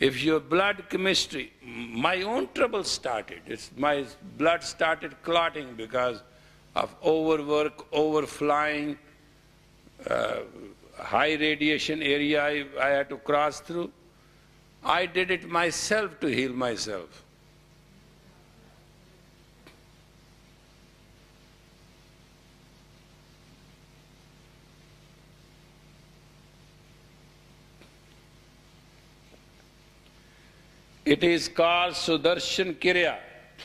[SPEAKER 1] If your blood chemistry, my own trouble started. My blood started clotting because of overwork, overflying, high radiation area I had to cross through. I did it myself to heal myself. It is called Sudarshan Kriya.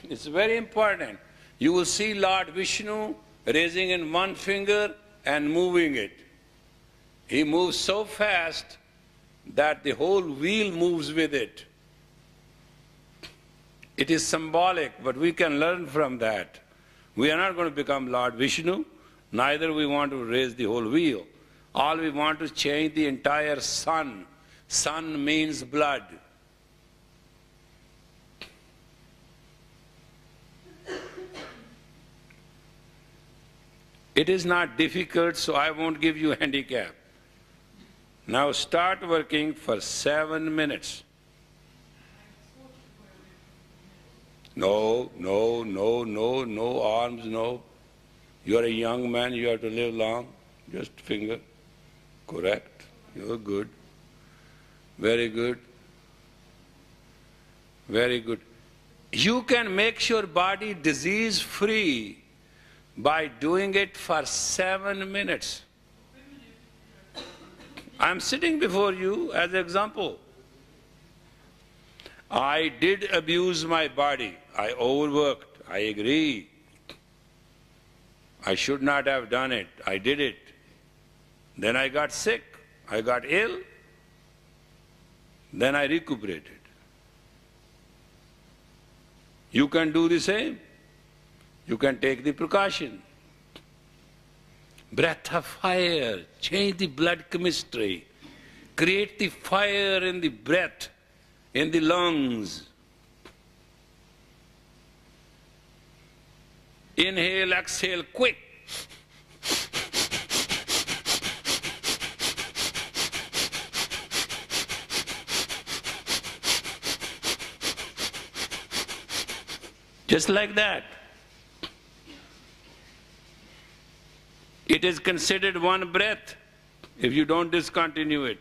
[SPEAKER 1] It's very important. You will see Lord Vishnu raising in one finger and moving it. He moves so fast that the whole wheel moves with it. It is symbolic, but we can learn from that. We are not going to become Lord Vishnu, neither we want to raise the whole wheel. All we want to change the entire sun. Sun means blood. It is not difficult, so I won't give you a handicap. Now start working for 7 minutes. No, no, no, no, no arms, no. You are a young man, you have to live long. Just finger. Correct. You're good. Very good. Very good. You can make your body disease-free by doing it for 7 minutes. I'm sitting before you as an example. I did abuse my body. I overworked. I agree. I should not have done it. I did it. Then I got sick. I got ill. Then I recuperated. You can do the same. You can take the precaution. Breath of fire, change the blood chemistry, create the fire in the breath, in the lungs. Inhale, exhale, quick. Just like that. It is considered one breath if you don't discontinue it.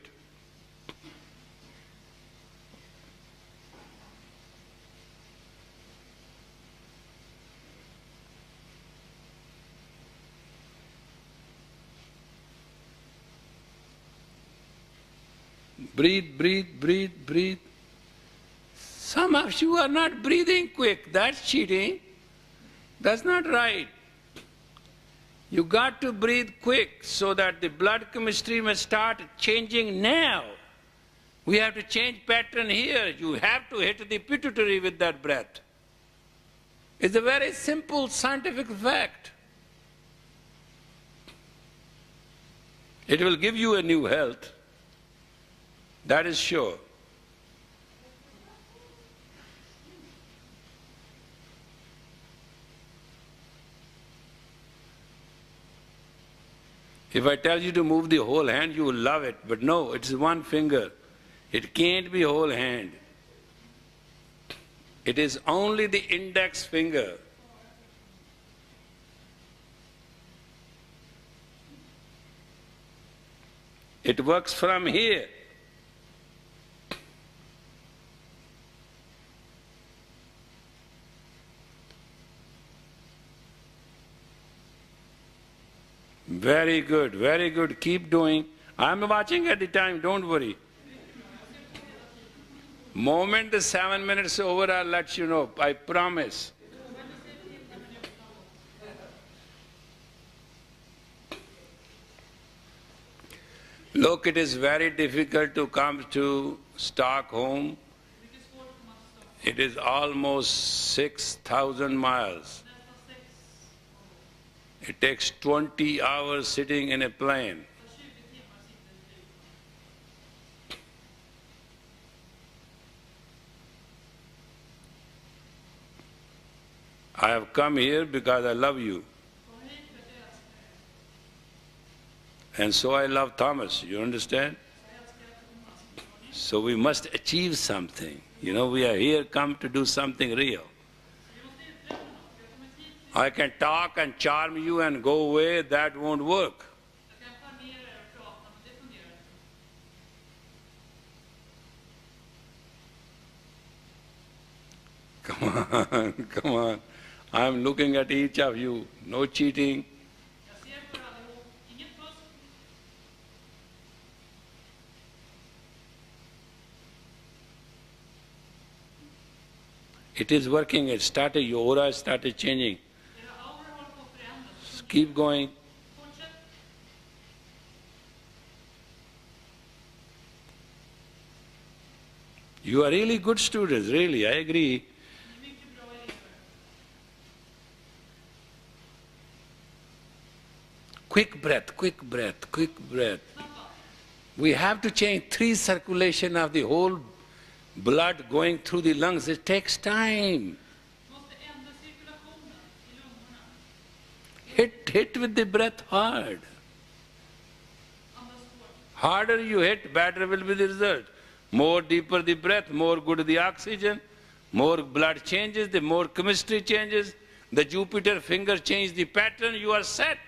[SPEAKER 1] Breathe, breathe, breathe, breathe. Some of you are not breathing quick. That's cheating. That's not right. You got to breathe quick so that the blood chemistry may start changing now. We have to change pattern here. You have to hit the pituitary with that breath. It's a very simple scientific fact. It will give you a new health. That is sure. If I tell you to move the whole hand, you will love it. But no, it's one finger. It can't be whole hand. It is only the index finger. It works from here. Very good, very good. Keep doing. I'm watching at the time, don't worry. Moment the 7 minutes over, I'll let you know. I promise. Look, it is very difficult to come to Stockholm. It is almost 6,000 miles. It takes 20 hours sitting in a plane. I have come here because I love you. And so I love Thomas, you understand? So we must achieve something. You know, we are here come to do something real. I can talk and charm you and go away, that won't work. Come on, come on. I'm looking at each of you. No cheating. It is working. It started, your aura started changing. Keep going. You are really good students, really, I agree. Quick breath, quick breath, quick breath. We have to change 3 circulation of the whole blood going through the lungs. It takes time.
[SPEAKER 2] Måste ändra cirkulationen i lungorna.
[SPEAKER 1] Hit with the breath hard.
[SPEAKER 2] Andas hårt.
[SPEAKER 1] Harder you hit, better will be the result. More deeper the breath, more good the oxygen, more blood changes, the more chemistry changes, the Jupiter finger change the pattern, you are set.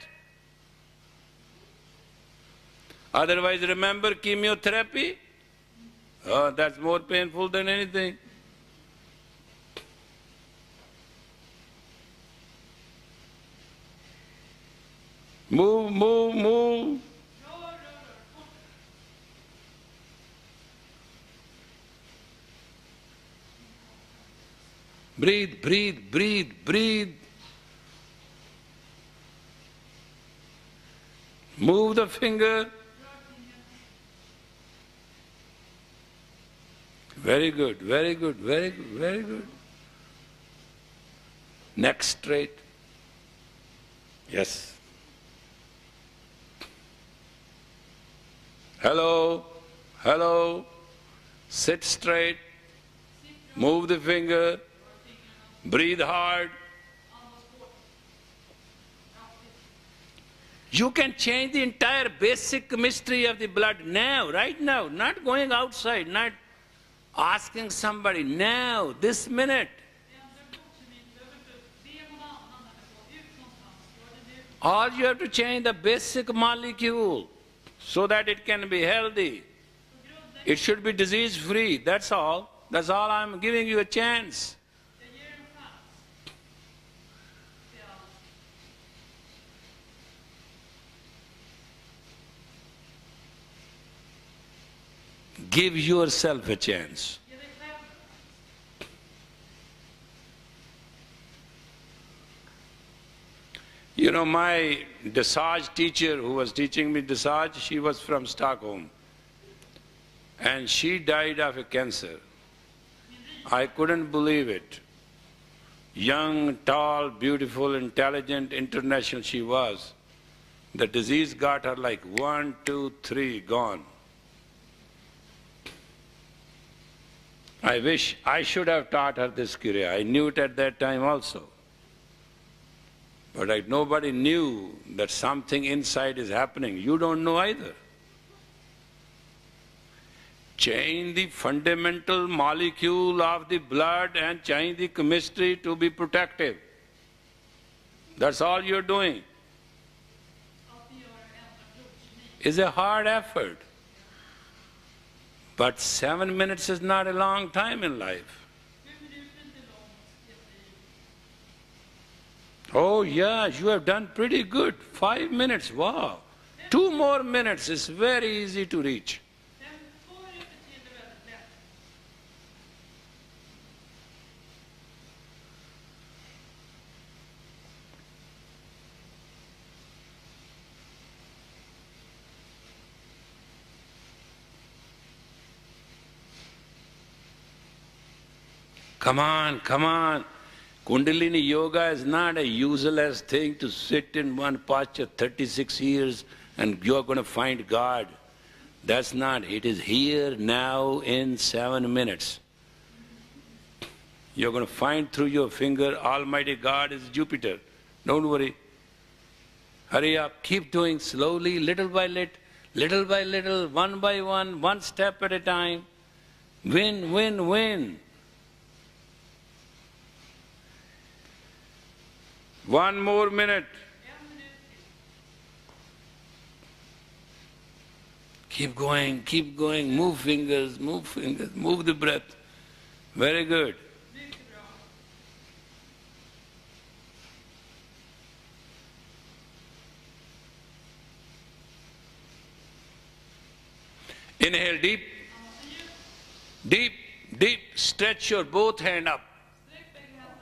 [SPEAKER 1] Otherwise, remember chemotherapy? Oh, that's more painful than anything. Move, move, move. Breathe, breathe, breathe, breathe. Move the finger. Very good, very good, very good, very good. Neck straight. Yes. Hello, hello. Sit straight. Move the finger. Breathe hard. You can change the entire basic chemistry of the blood now, right now, not going outside, not asking somebody now, this minute. All you have to change the basic molecule so that it can be healthy. It should be disease-free, that's all. That's all I'm giving you a chance. Give yourself a chance. You know, my dressage teacher who was teaching me dressage, she was from Stockholm. And she died of a cancer. I couldn't believe it. Young, tall, beautiful, intelligent, international she was. The disease got her like 1, 2, 3, gone. I wish I should have taught her this Kriya. I knew it at that time also. But nobody knew that something inside is happening. You don't know either. Change the fundamental molecule of the blood and change the chemistry to be protective. That's all you're doing. It's a hard effort. But 7 minutes is not a long time in life. Oh yeah, you have done pretty good. 5 minutes, wow. 2 more minutes is very easy to reach. Come on, come on. Kundalini yoga is not a useless thing to sit in one posture 36 years and you're going to find God. That's not. It is here, now, in 7 minutes. You're going to find through your finger, Almighty God is Jupiter. Don't worry. Hurry up. Keep doing slowly, little by little, one by one step at a time. Win, win, win. 1 more minute. Keep going, move fingers, move the breath. Very good. Inhale deep, deep, deep. Stretch your both hand up.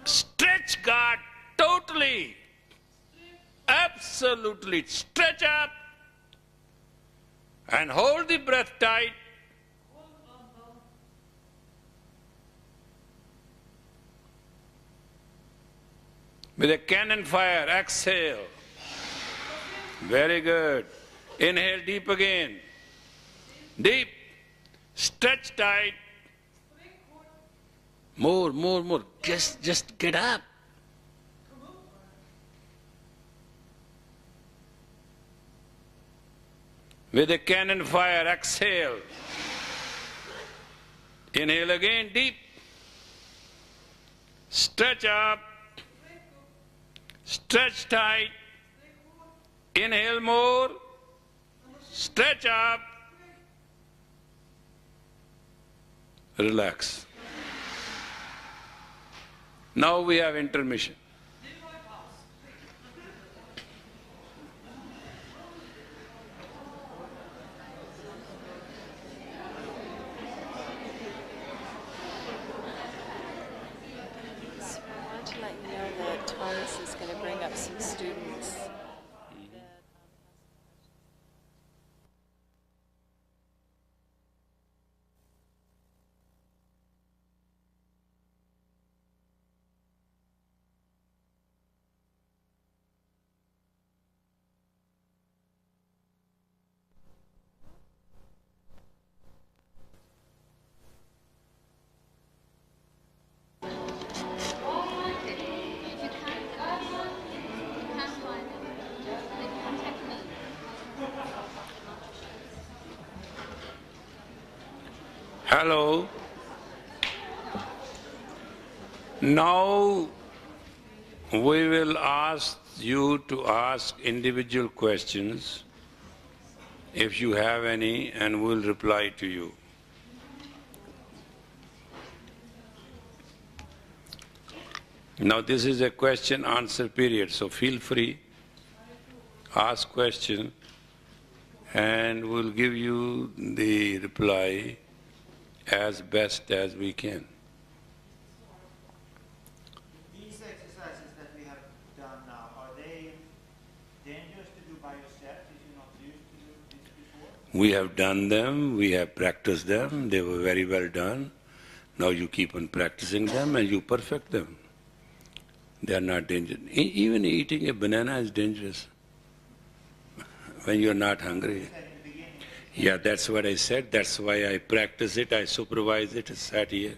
[SPEAKER 1] Stretch God totally. Absolutely. Stretch up. And hold the breath tight. With a cannon fire, exhale. Very good. Inhale deep again. Deep. Stretch tight. More, more, more. Just get up. With a cannon fire, exhale. Inhale again, deep. Stretch up. Stretch tight. Inhale more. Stretch up. Relax. Now we have intermission.
[SPEAKER 4] So I want to let you know that Thomas is going to bring up some students.
[SPEAKER 1] Hello. Now we will ask you to ask individual questions if you have any, and we'll reply to you. Now this is a question answer period, so feel free, ask question, and we'll give you the reply as best as we can.
[SPEAKER 5] These exercises that we have done now, are they dangerous to do by yourself if you're not used to do this before?
[SPEAKER 1] We have done them, we have practiced them, they were very well done. Now you keep on practicing them and you perfect them. They are not dangerous. Even eating a banana is dangerous when you're not hungry. Yeah, that's what I said. That's why I practice it, I supervise it, I sat here.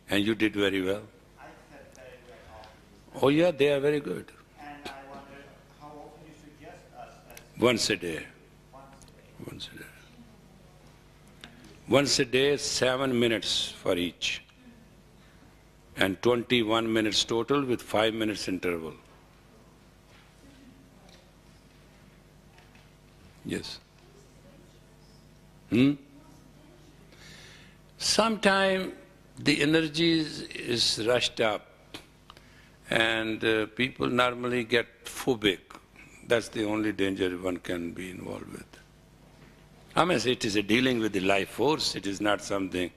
[SPEAKER 1] And you did very well.
[SPEAKER 5] I felt very well afterwards.
[SPEAKER 1] Oh yeah, they are very good.
[SPEAKER 5] And I wonder how often you suggest us as
[SPEAKER 1] Once a day.
[SPEAKER 5] once a day.
[SPEAKER 1] Once a day. Once a day, 7 minutes for each. And 21 minutes total with 5 minutes interval. Yes. Sometime the energy is rushed up and people normally get phobic. That's the only danger one can be involved with. I mean, it is a dealing with the life force, it is not something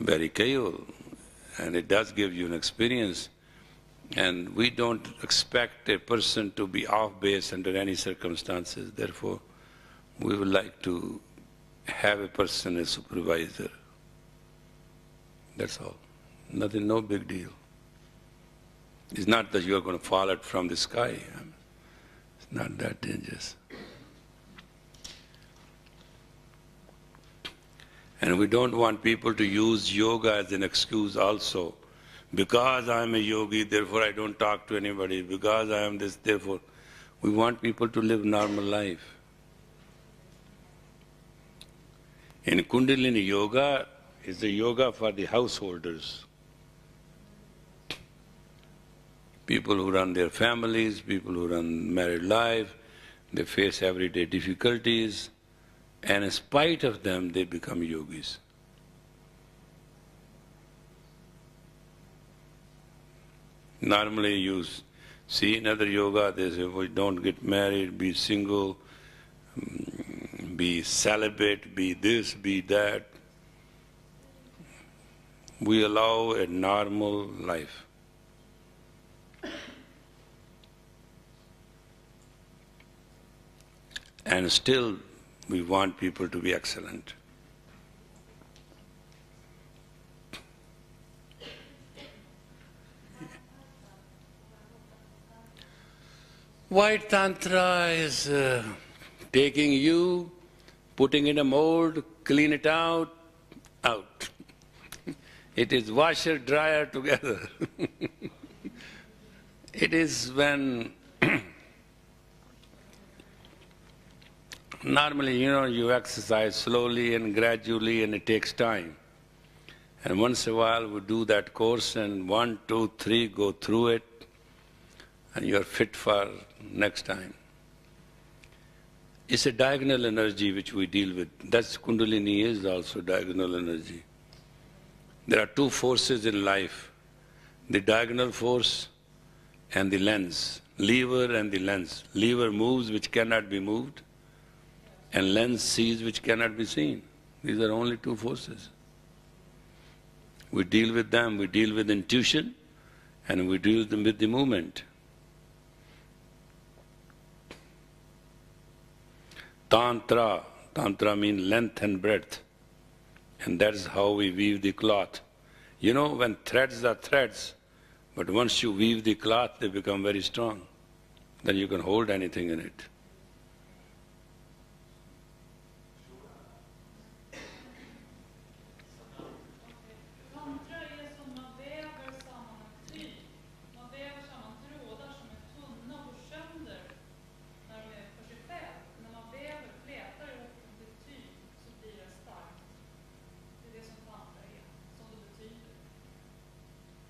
[SPEAKER 1] very casual, and it does give you an experience. And we don't expect a person to be off base under any circumstances. Therefore, we would like to have a person, a supervisor. That's all. Nothing, no big deal. It's not that you are going to fall out from the sky. It's not that dangerous. And we don't want people to use yoga as an excuse also. Because I am a yogi, therefore I don't talk to anybody. Because I am this, therefore. We want people to live normal life. In Kundalini Yoga, is the yoga for the householders. People who run their families, people who run married life, they face everyday difficulties, and in spite of them, they become yogis. Normally you see in other yoga, they say, well, don't get married, be single, be celibate, be this, be that. We allow a normal life. And still we want people to be excellent. White Tantra is taking you, putting in a mold, clean it out. It is washer, dryer together. It is when normally, you exercise slowly and gradually and it takes time. And once in a while we do that course and 1, 2, 3 go through it and you are fit for next time. It's a diagonal energy which we deal with. That's Kundalini is also diagonal energy. There are two forces in life, the diagonal force and the lens, lever and the lens. Lever moves which cannot be moved and lens sees which cannot be seen. These are only two forces. We deal with them, we deal with intuition and we deal with the movement. Tantra, Tantra means length and breadth, and that's how we weave the cloth. When threads are threads, but once you weave the cloth, they become very strong. Then you can hold anything in it.
[SPEAKER 2] Tantra är som man väver samman ett tyg. Man väver samman trådar som är tunna och går sönder när de är för sig själv. När man väver, flätar ihop dem till ett tyg så blir det starkt. Det är det som tantra är, som det betyder.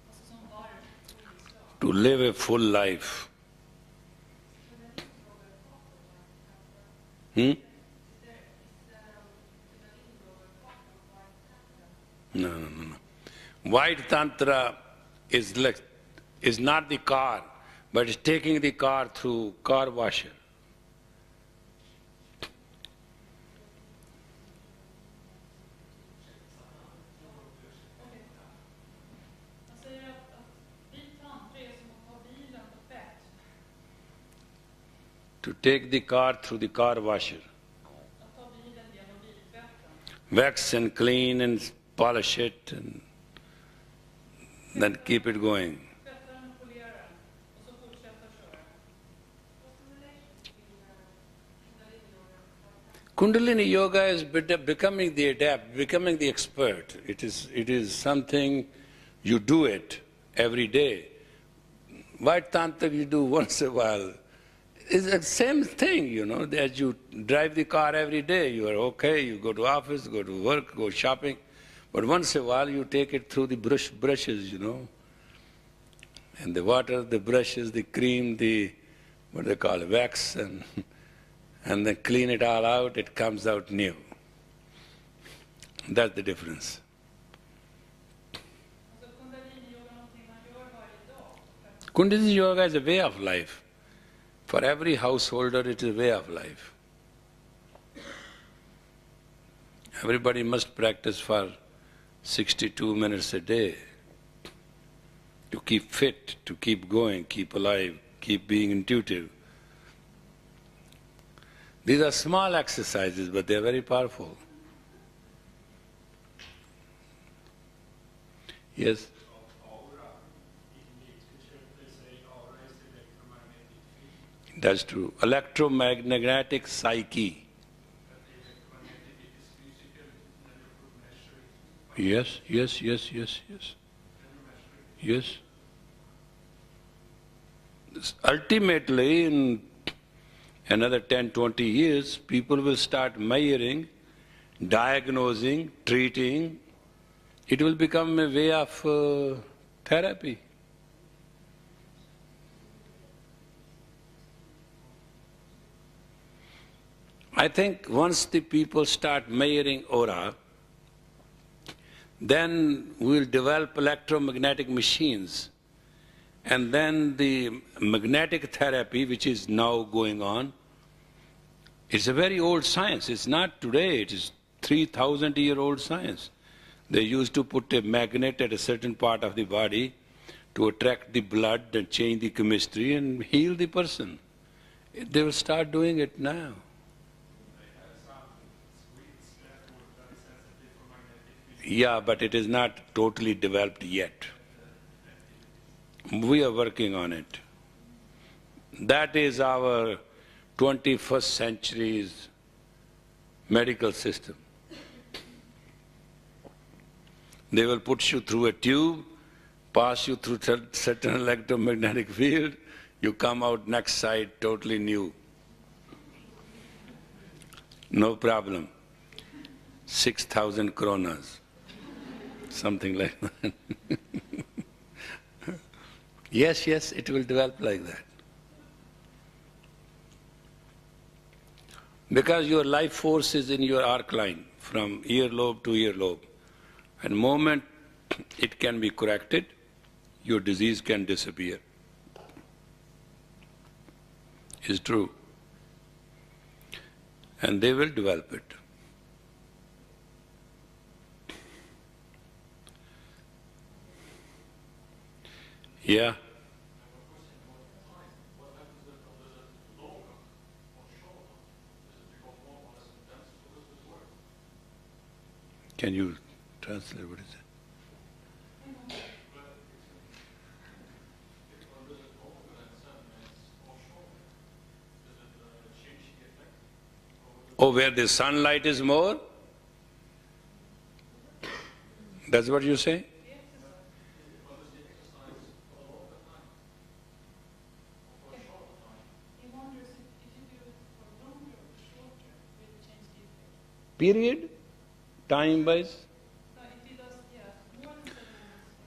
[SPEAKER 2] Alltså som varv och inslag.
[SPEAKER 1] To live a full life. No. White Tantra is not the car, but it's taking the car through car washer.
[SPEAKER 2] Man säger att vit tantra är som att ta bilen på tvätt.
[SPEAKER 1] To take the car through the car washer.
[SPEAKER 2] Att ta bilen genom biltvätten.
[SPEAKER 1] Wax and clean and polish it and then keep it going.
[SPEAKER 2] Tvätta den och polera den och så fortsätta köra.
[SPEAKER 1] Kundalini Yoga is becoming the adept, becoming the expert. It is something, you do it every day. White Tantra you do once a while. It's the same thing, as you drive the car every day. You are okay, you go to office, go to work, go shopping. But once in a while you take it through the brushes, and the water, the brushes, the cream, the, what they call wax, and then clean it all out, it comes out new. That's the difference.
[SPEAKER 2] Alltså Kundalini-yoga är någonting man gör varje dag.
[SPEAKER 1] Kundalini Yoga is a way of life. For every householder it is a way of life. Everybody must practice for 62 minutes a day to keep fit, to keep going, keep alive, keep being intuitive. These are small exercises, but they are very powerful. Yes? That's true. Electromagnetic psyche. Yes. Ultimately, in another 10, 20 years, people will start measuring, diagnosing, treating. It will become a way of therapy. I think once the people start measuring aura, then we'll develop electromagnetic machines. And then the magnetic therapy, which is now going on, it's a very old science. It's not today, it is 3,000-year-old science. They used to put a magnet at a certain part of the body to attract the blood and change the chemistry and heal the person. They will start doing it now. Yeah, but it is not totally developed yet. We are working on it. That is our 21st century's medical system. They will put you through a tube, pass you through certain electromagnetic field, you come out next side totally new. No problem. 6,000 kronas. Something like that. Yes, yes, it will develop like that. Because your life force is in your arc line, from earlobe to earlobe. And the moment it can be corrected, your disease can disappear. It's true. And they will develop it. Yeah. Can you translate what is it? Oh, where the sunlight is more? That's what you say? Period? Time-wise?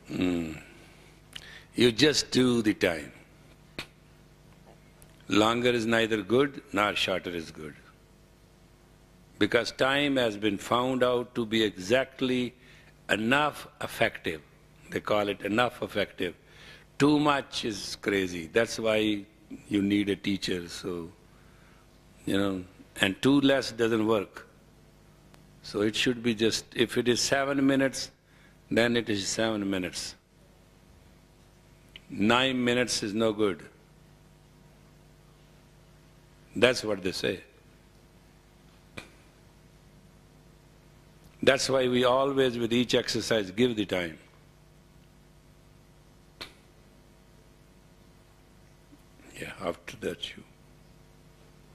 [SPEAKER 1] You just do the time. Longer is neither good nor shorter is good. Because time has been found out to be exactly enough effective. They call it enough effective. Too much is crazy. That's why you need a teacher. So, and too less doesn't work. So it should be just, if it is 7 minutes, then it is 7 minutes. 9 minutes is no good. That's what they say. That's why we always, with each exercise, give the time. Yeah, after that you.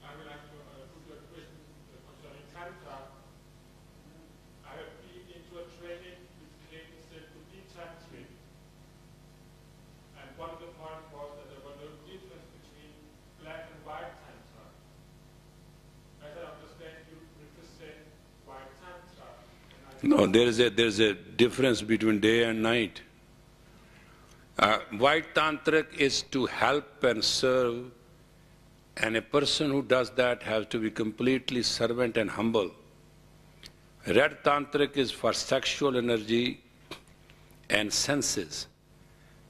[SPEAKER 6] I would like to put you a question concerning Tantra. I have been into a training which claimed itself to be tantric. And one of the points was that there was no difference between black and white Tantra. As I understand, you represent white Tantra.
[SPEAKER 1] No, there's a difference between day and night. White Tantric is to help and serve, and a person who does that has to be completely servant and humble. Red Tantric is for sexual energy and senses,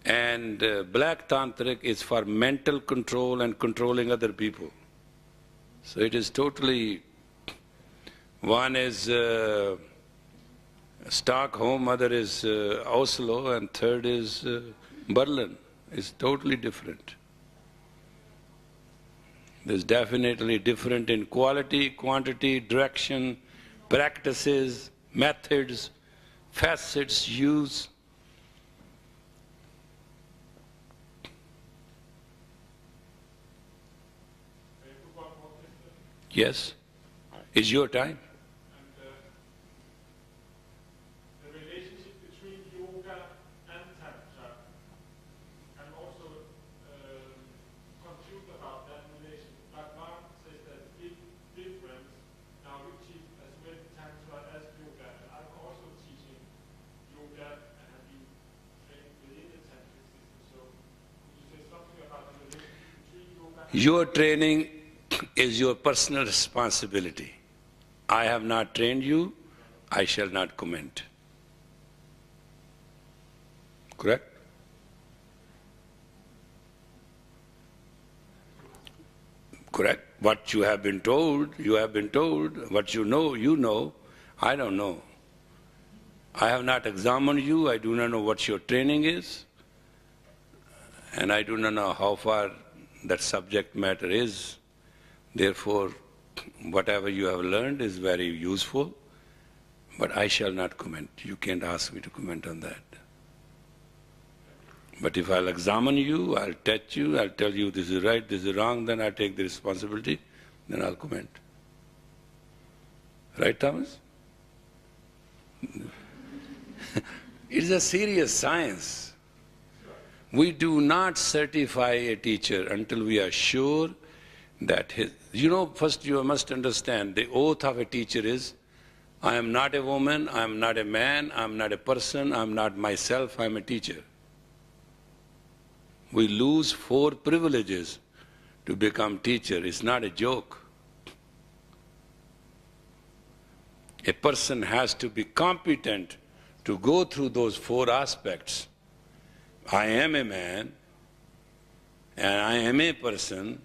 [SPEAKER 1] and black Tantric is for mental control and controlling other people. So it is totally, one is Stockholm, other is Oslo, and third is Berlin. It's totally different. There's definitely different in quality, quantity, direction, practices, methods, facets, use. Yes, it's your time.
[SPEAKER 6] The relationship between yoga and Tantra, I'm also confused about that relation. But Mark says there's a big difference. Now you teach as well Tantra as yoga, and I'm also teaching yoga and have been trained within the Tantric system. So could you say something about the relationship between yoga and
[SPEAKER 1] Your training is your personal responsibility. I have not trained you, I shall not comment. Correct? Correct. What you have been told, you have been told. What you know, I don't know. I have not examined you, I do not know what your training is, and I do not know how far that subject matter is. Therefore, whatever you have learned is very useful, but I shall not comment. You can't ask me to comment on that. But if I'll examine you, I'll touch you, I'll tell you this is right, this is wrong, then I'll take the responsibility, then I'll comment. Right, Thomas? It's a serious science. We do not certify a teacher until we are sure that his... first you must understand, the oath of a teacher is, I am not a woman, I am not a man, I am not a person, I am not myself, I am a teacher. We lose 4 privileges to become teacher. It's not a joke. A person has to be competent to go through those 4 aspects. I am a man, and I am a person,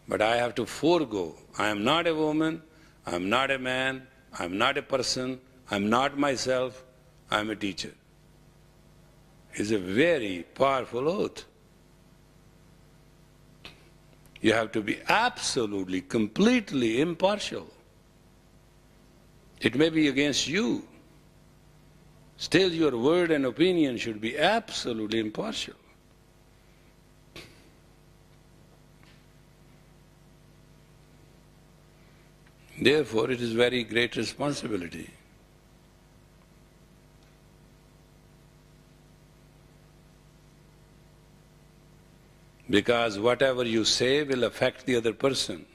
[SPEAKER 1] but I have to forego. I am not a woman, I am not a man, I am not a person, I am not myself, I am a teacher. It's a very powerful oath. You have to be absolutely, completely impartial. It may be against you. Still your word and opinion should be absolutely impartial. Therefore, it is very great responsibility. Because whatever you say will affect the other person.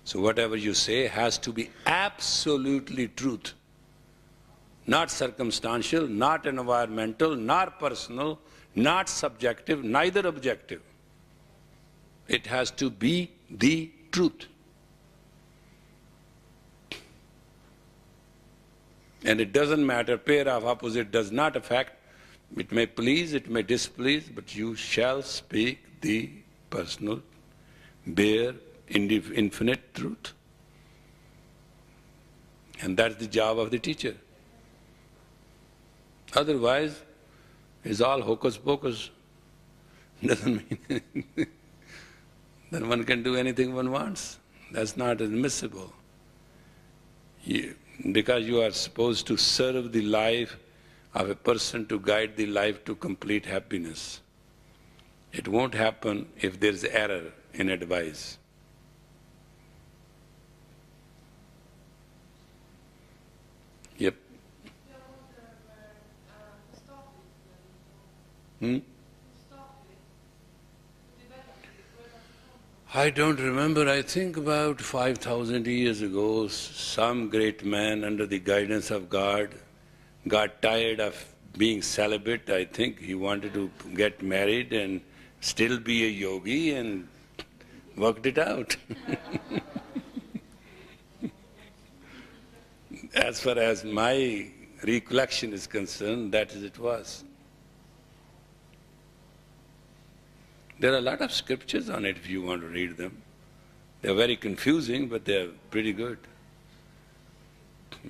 [SPEAKER 1] So whatever you say has to be absolutely truth. Not circumstantial, not environmental, not personal, not subjective, neither objective. It has to be the truth. And it doesn't matter, pair of opposite does not affect. It may please, it may displease, but you shall speak the personal, bare, infinite truth. And that's the job of the teacher. Otherwise, it's all hocus pocus. Doesn't mean anything. Then one can do anything one wants. That's not admissible. Because you are supposed to serve the life of a person, to guide the life to complete happiness. It won't happen if there is error in advice. Yep. I don't remember, I think about 5,000 years ago, some great man under the guidance of God got tired of being celibate. I think he wanted to get married and still be a yogi, and worked it out. As far as my recollection is concerned, that is it was. There are a lot of scriptures on it if you want to read them. They are very confusing, but they are pretty good.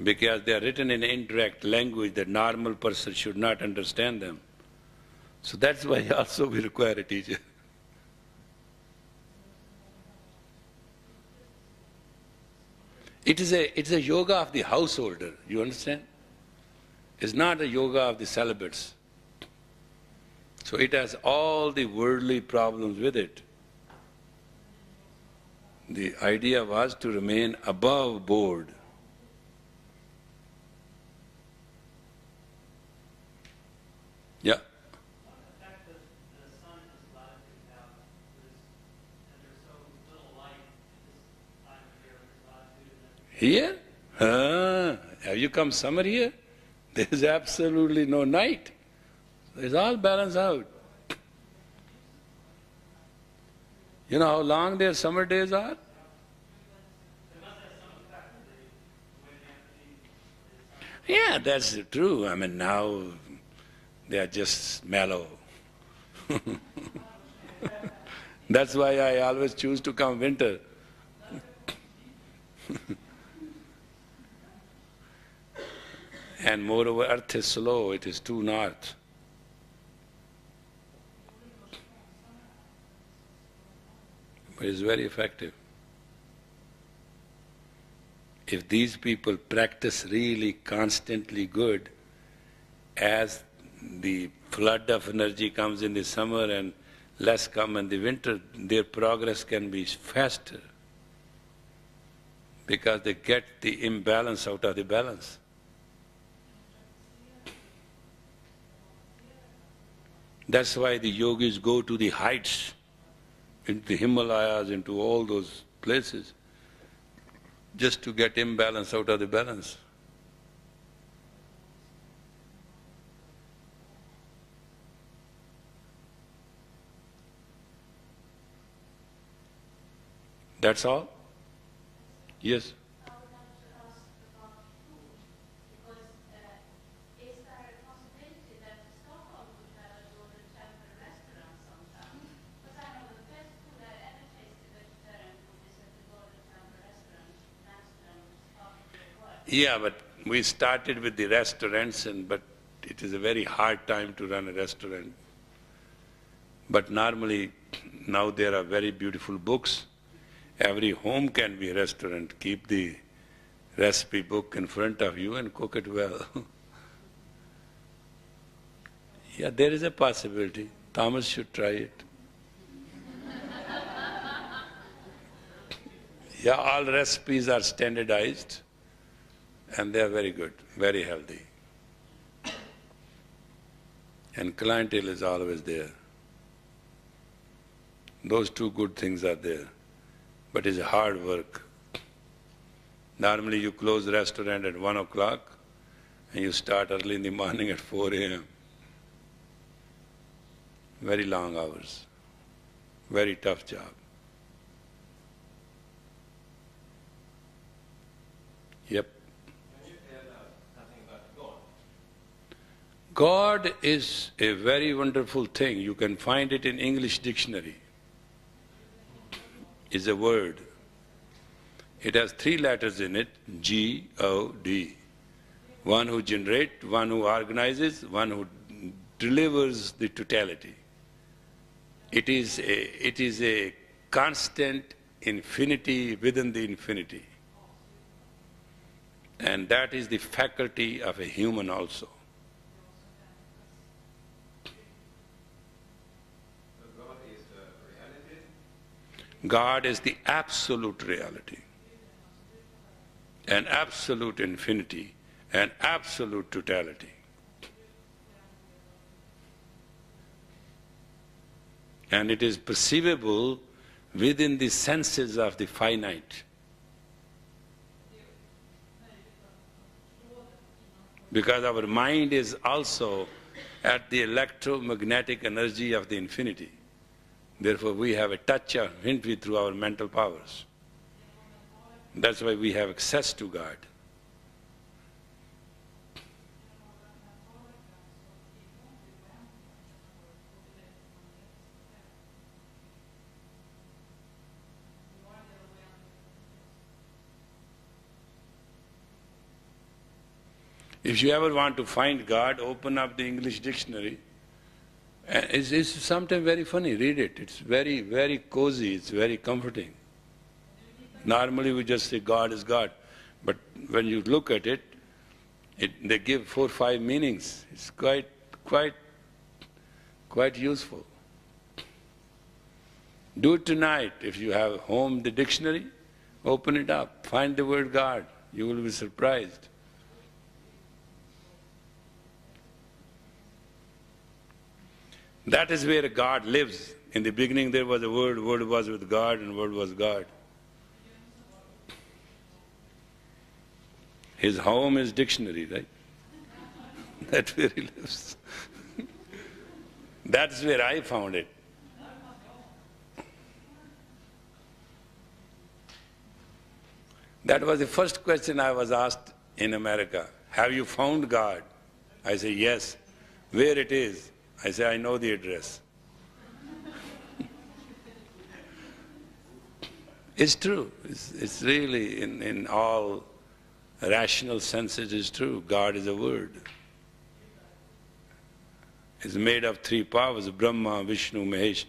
[SPEAKER 1] Because they are written in indirect language that normal person should not understand them. So that's why also we require a teacher. It's a yoga of the householder, you understand? It's not a yoga of the celibates. So it has all the worldly problems with it. The idea was to remain above board. Yeah.
[SPEAKER 5] What effect does the sun is allowed to have, and there's so little light at this time of year, this latitude?
[SPEAKER 1] Here? Have you come summer here? There is absolutely no night. It's all balanced out. You know how long their summer days are? Yeah, that's true. I mean, now they are just mellow. That's why I always choose to come winter. And moreover, earth is slow, it is too north. But it's very effective. If these people practice really constantly good, as the flood of energy comes in the summer and less come in the winter, their progress can be faster because they get the imbalance out of the balance. That's why the yogis go to the heights, into the Himalayas, into all those places, just to get imbalance out of the balance. That's all? Yes?
[SPEAKER 2] I would like to ask about food, because is there a possibility that Stockholm would have a golden temple restaurant sometime? Because I know the best food I ever tasted vegetarian food is at the golden temple restaurant, Amsterdam, which is part of your work.
[SPEAKER 1] Yeah, but we started with the restaurants, but it is a very hard time to run a restaurant. But normally, now there are very beautiful books. Every home can be a restaurant. Keep the recipe book in front of you and cook it well. Yeah, there is a possibility. Thomas should try it. Yeah, all recipes are standardized and they are very good, very healthy. And clientele is always there. Those two good things are there. But it's hard work. Normally you close the restaurant at 1 o'clock and you start early in the morning at 4 a.m. Very long hours. Very tough job. Yep.
[SPEAKER 7] Can you tell us something about God?
[SPEAKER 1] God is a very wonderful thing. You can find it in English dictionary. Is a word. It has 3 letters in it, G-O-D. One who generates, one who organizes, one who delivers the totality. It is a constant infinity within the infinity. And that is the faculty of a human also. God is the absolute reality, an absolute infinity, an absolute totality. And it is perceivable within the senses of the finite. Because our mind is also at the electromagnetic energy of the infinity. Therefore, we have a touch of infinity through our mental powers. That's why we have access to God. If you ever want to find God, open up the English dictionary. It's sometimes very funny, read it. It's very, very cozy, it's very comforting. Normally we just say God is God, but when you look at it, they give 4 or 5 meanings. It's quite useful. Do it tonight. If you have home the dictionary, open it up, find the word God. You will be surprised. That is where God lives. In the beginning there was a word was with God, and word was God. His home is dictionary, right? That's where he lives. That's where I found it. That was the first question I was asked in America. Have you found God? I say, yes. Where it is? I say, I know the address. It's true. It's really, in all rational senses, it's true. God is a word. It's made of 3 powers, Brahma, Vishnu, Mahesh.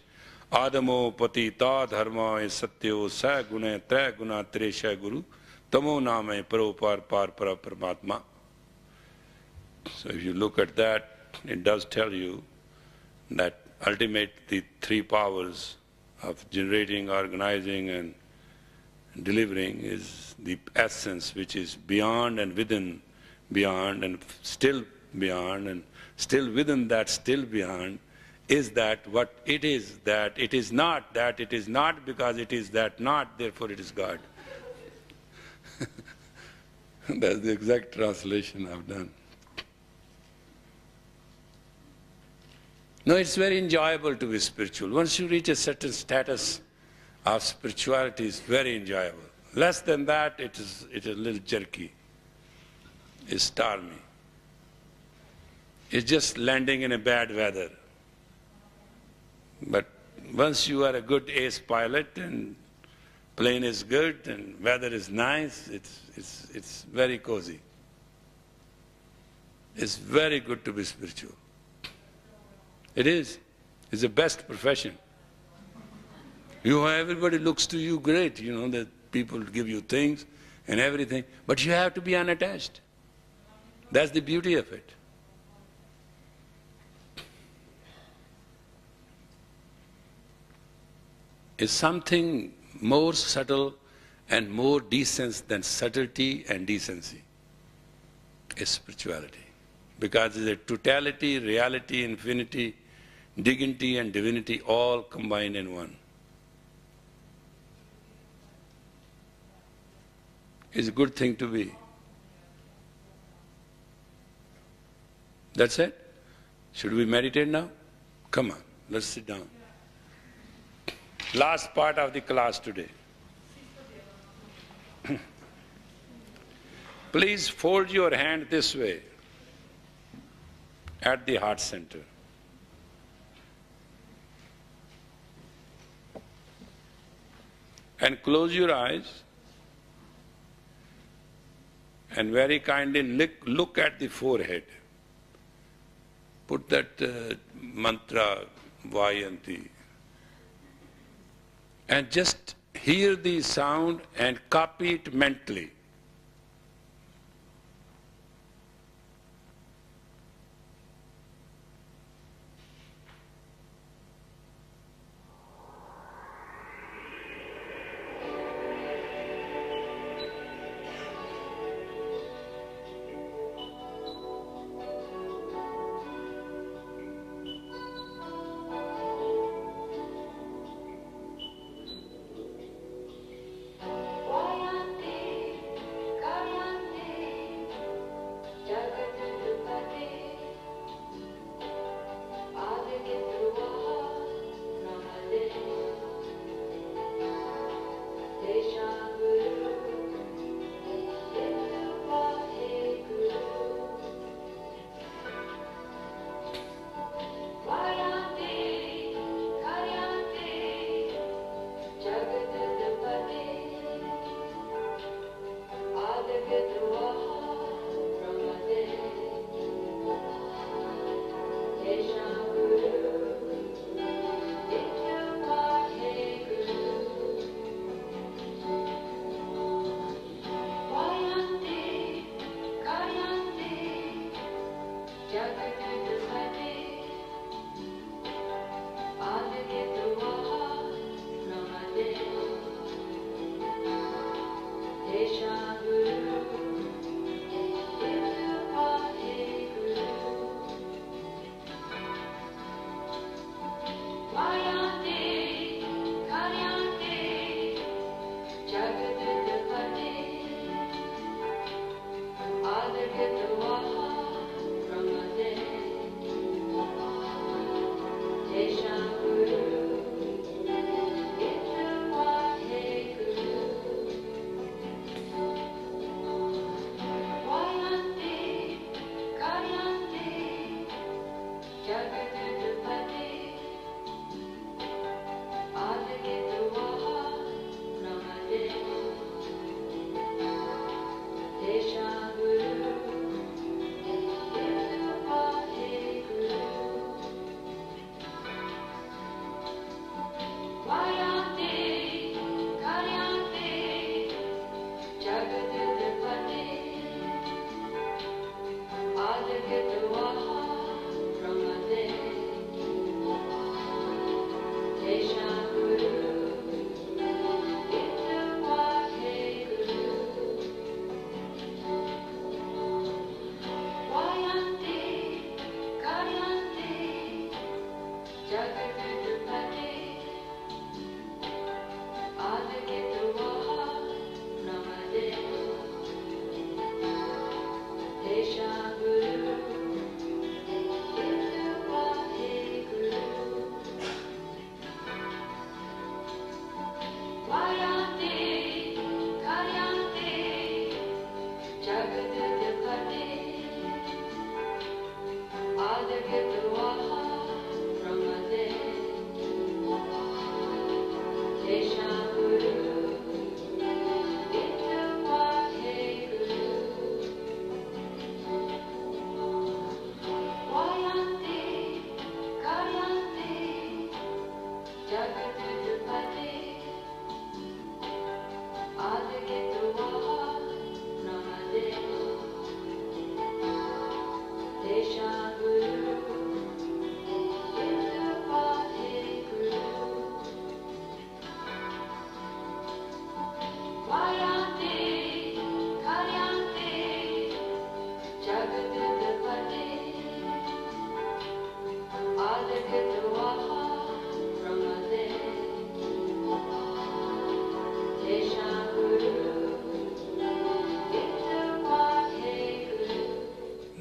[SPEAKER 1] Adamo, Patita, Dharma, Satyo, Sa, Guna, Tra, Guna, Tresha, Guru. Tamo, Name, Pro, Par, Paramatma. So if you look at that, it does tell you that ultimate the three powers of generating, organizing and delivering is the essence which is beyond and within, beyond and still beyond, and still within that, still beyond, is that what it is, that it is not, that it is not because it is that not, therefore it is God. That's the exact translation I've done. No, it's very enjoyable to be spiritual. Once you reach a certain status of spirituality, it's very enjoyable. Less than that, it is a little jerky. It's stormy. It's just landing in a bad weather. But once you are a good ace pilot and plane is good and weather is nice, it's very cozy. It's very good to be spiritual. It is. It's the best profession. Everybody looks to you great, that people give you things and everything, but you have to be unattached. That's the beauty of it. It's something more subtle and more decent than subtlety and decency. It's spirituality. Because it's a totality, reality, infinity, dignity and divinity all combined in one. It's a good thing to be. That's it? Should we meditate now? Come on, let's sit down. Last part of the class today. Please fold your hand this way at the heart center. And close your eyes and very kindly look at the forehead. Put that mantra Vayanti and just hear the sound and copy it mentally.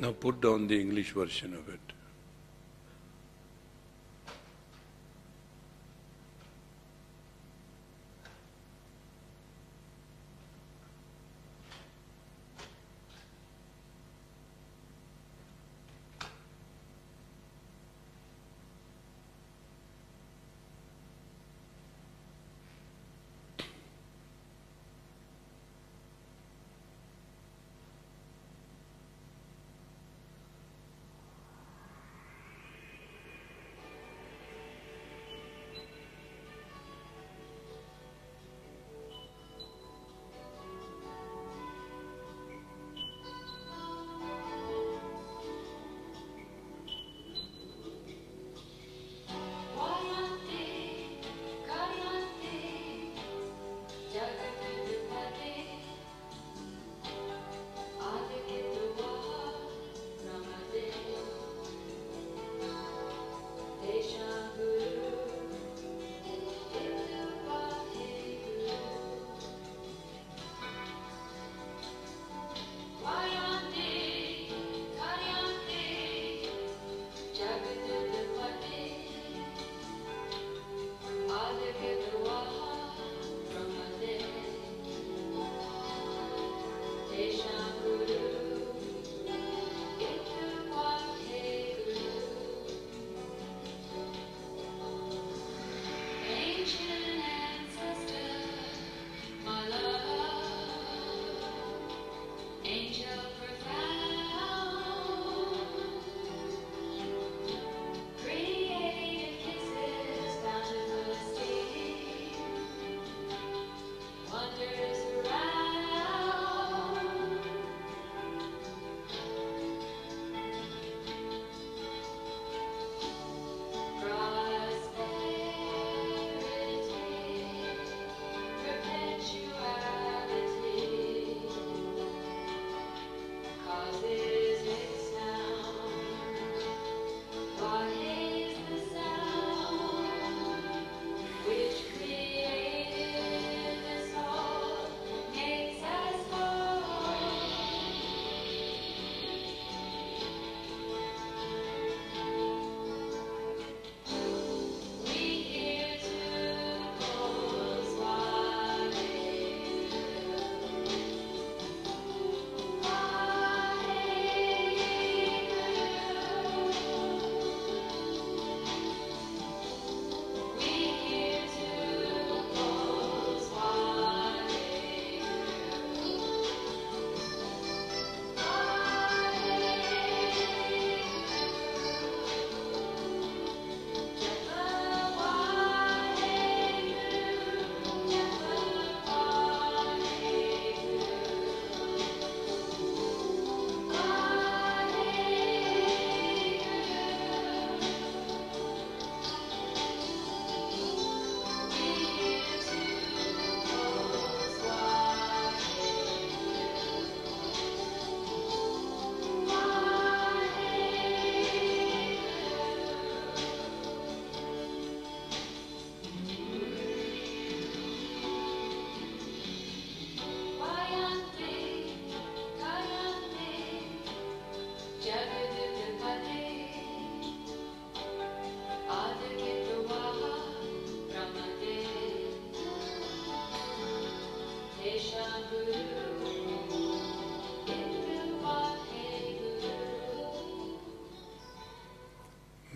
[SPEAKER 1] Now put down the English version of it.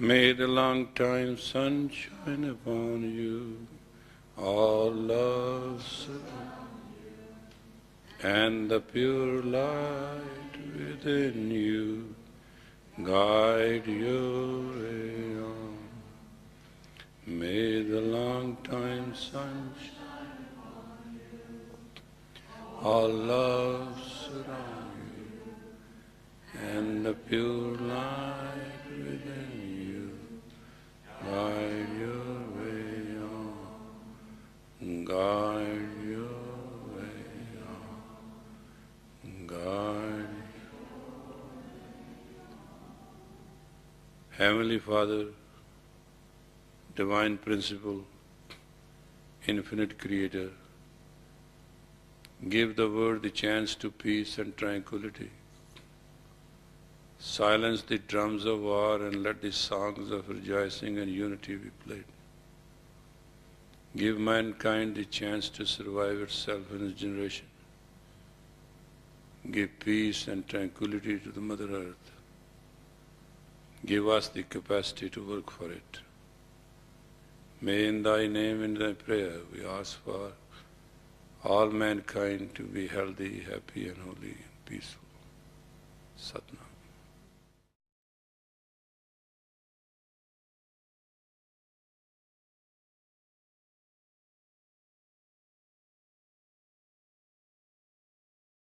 [SPEAKER 1] May the long time sun shine upon you, all love surround you, and the pure light within you guide your way on. May the long time sun shine upon you, all love surround you, and the pure light within you guide your way on. Guide your way on. Guide. Heavenly Father, Divine Principle, Infinite Creator, give the world the chance to peace and tranquility. Silence the drums of war and let the songs of rejoicing and unity be played. Give mankind the chance to survive itself and its generation. Give peace and tranquility to the Mother Earth. Give us the capacity to work for it. May in Thy name and Thy prayer we ask for all mankind to be healthy, happy and holy and peaceful. Satnam.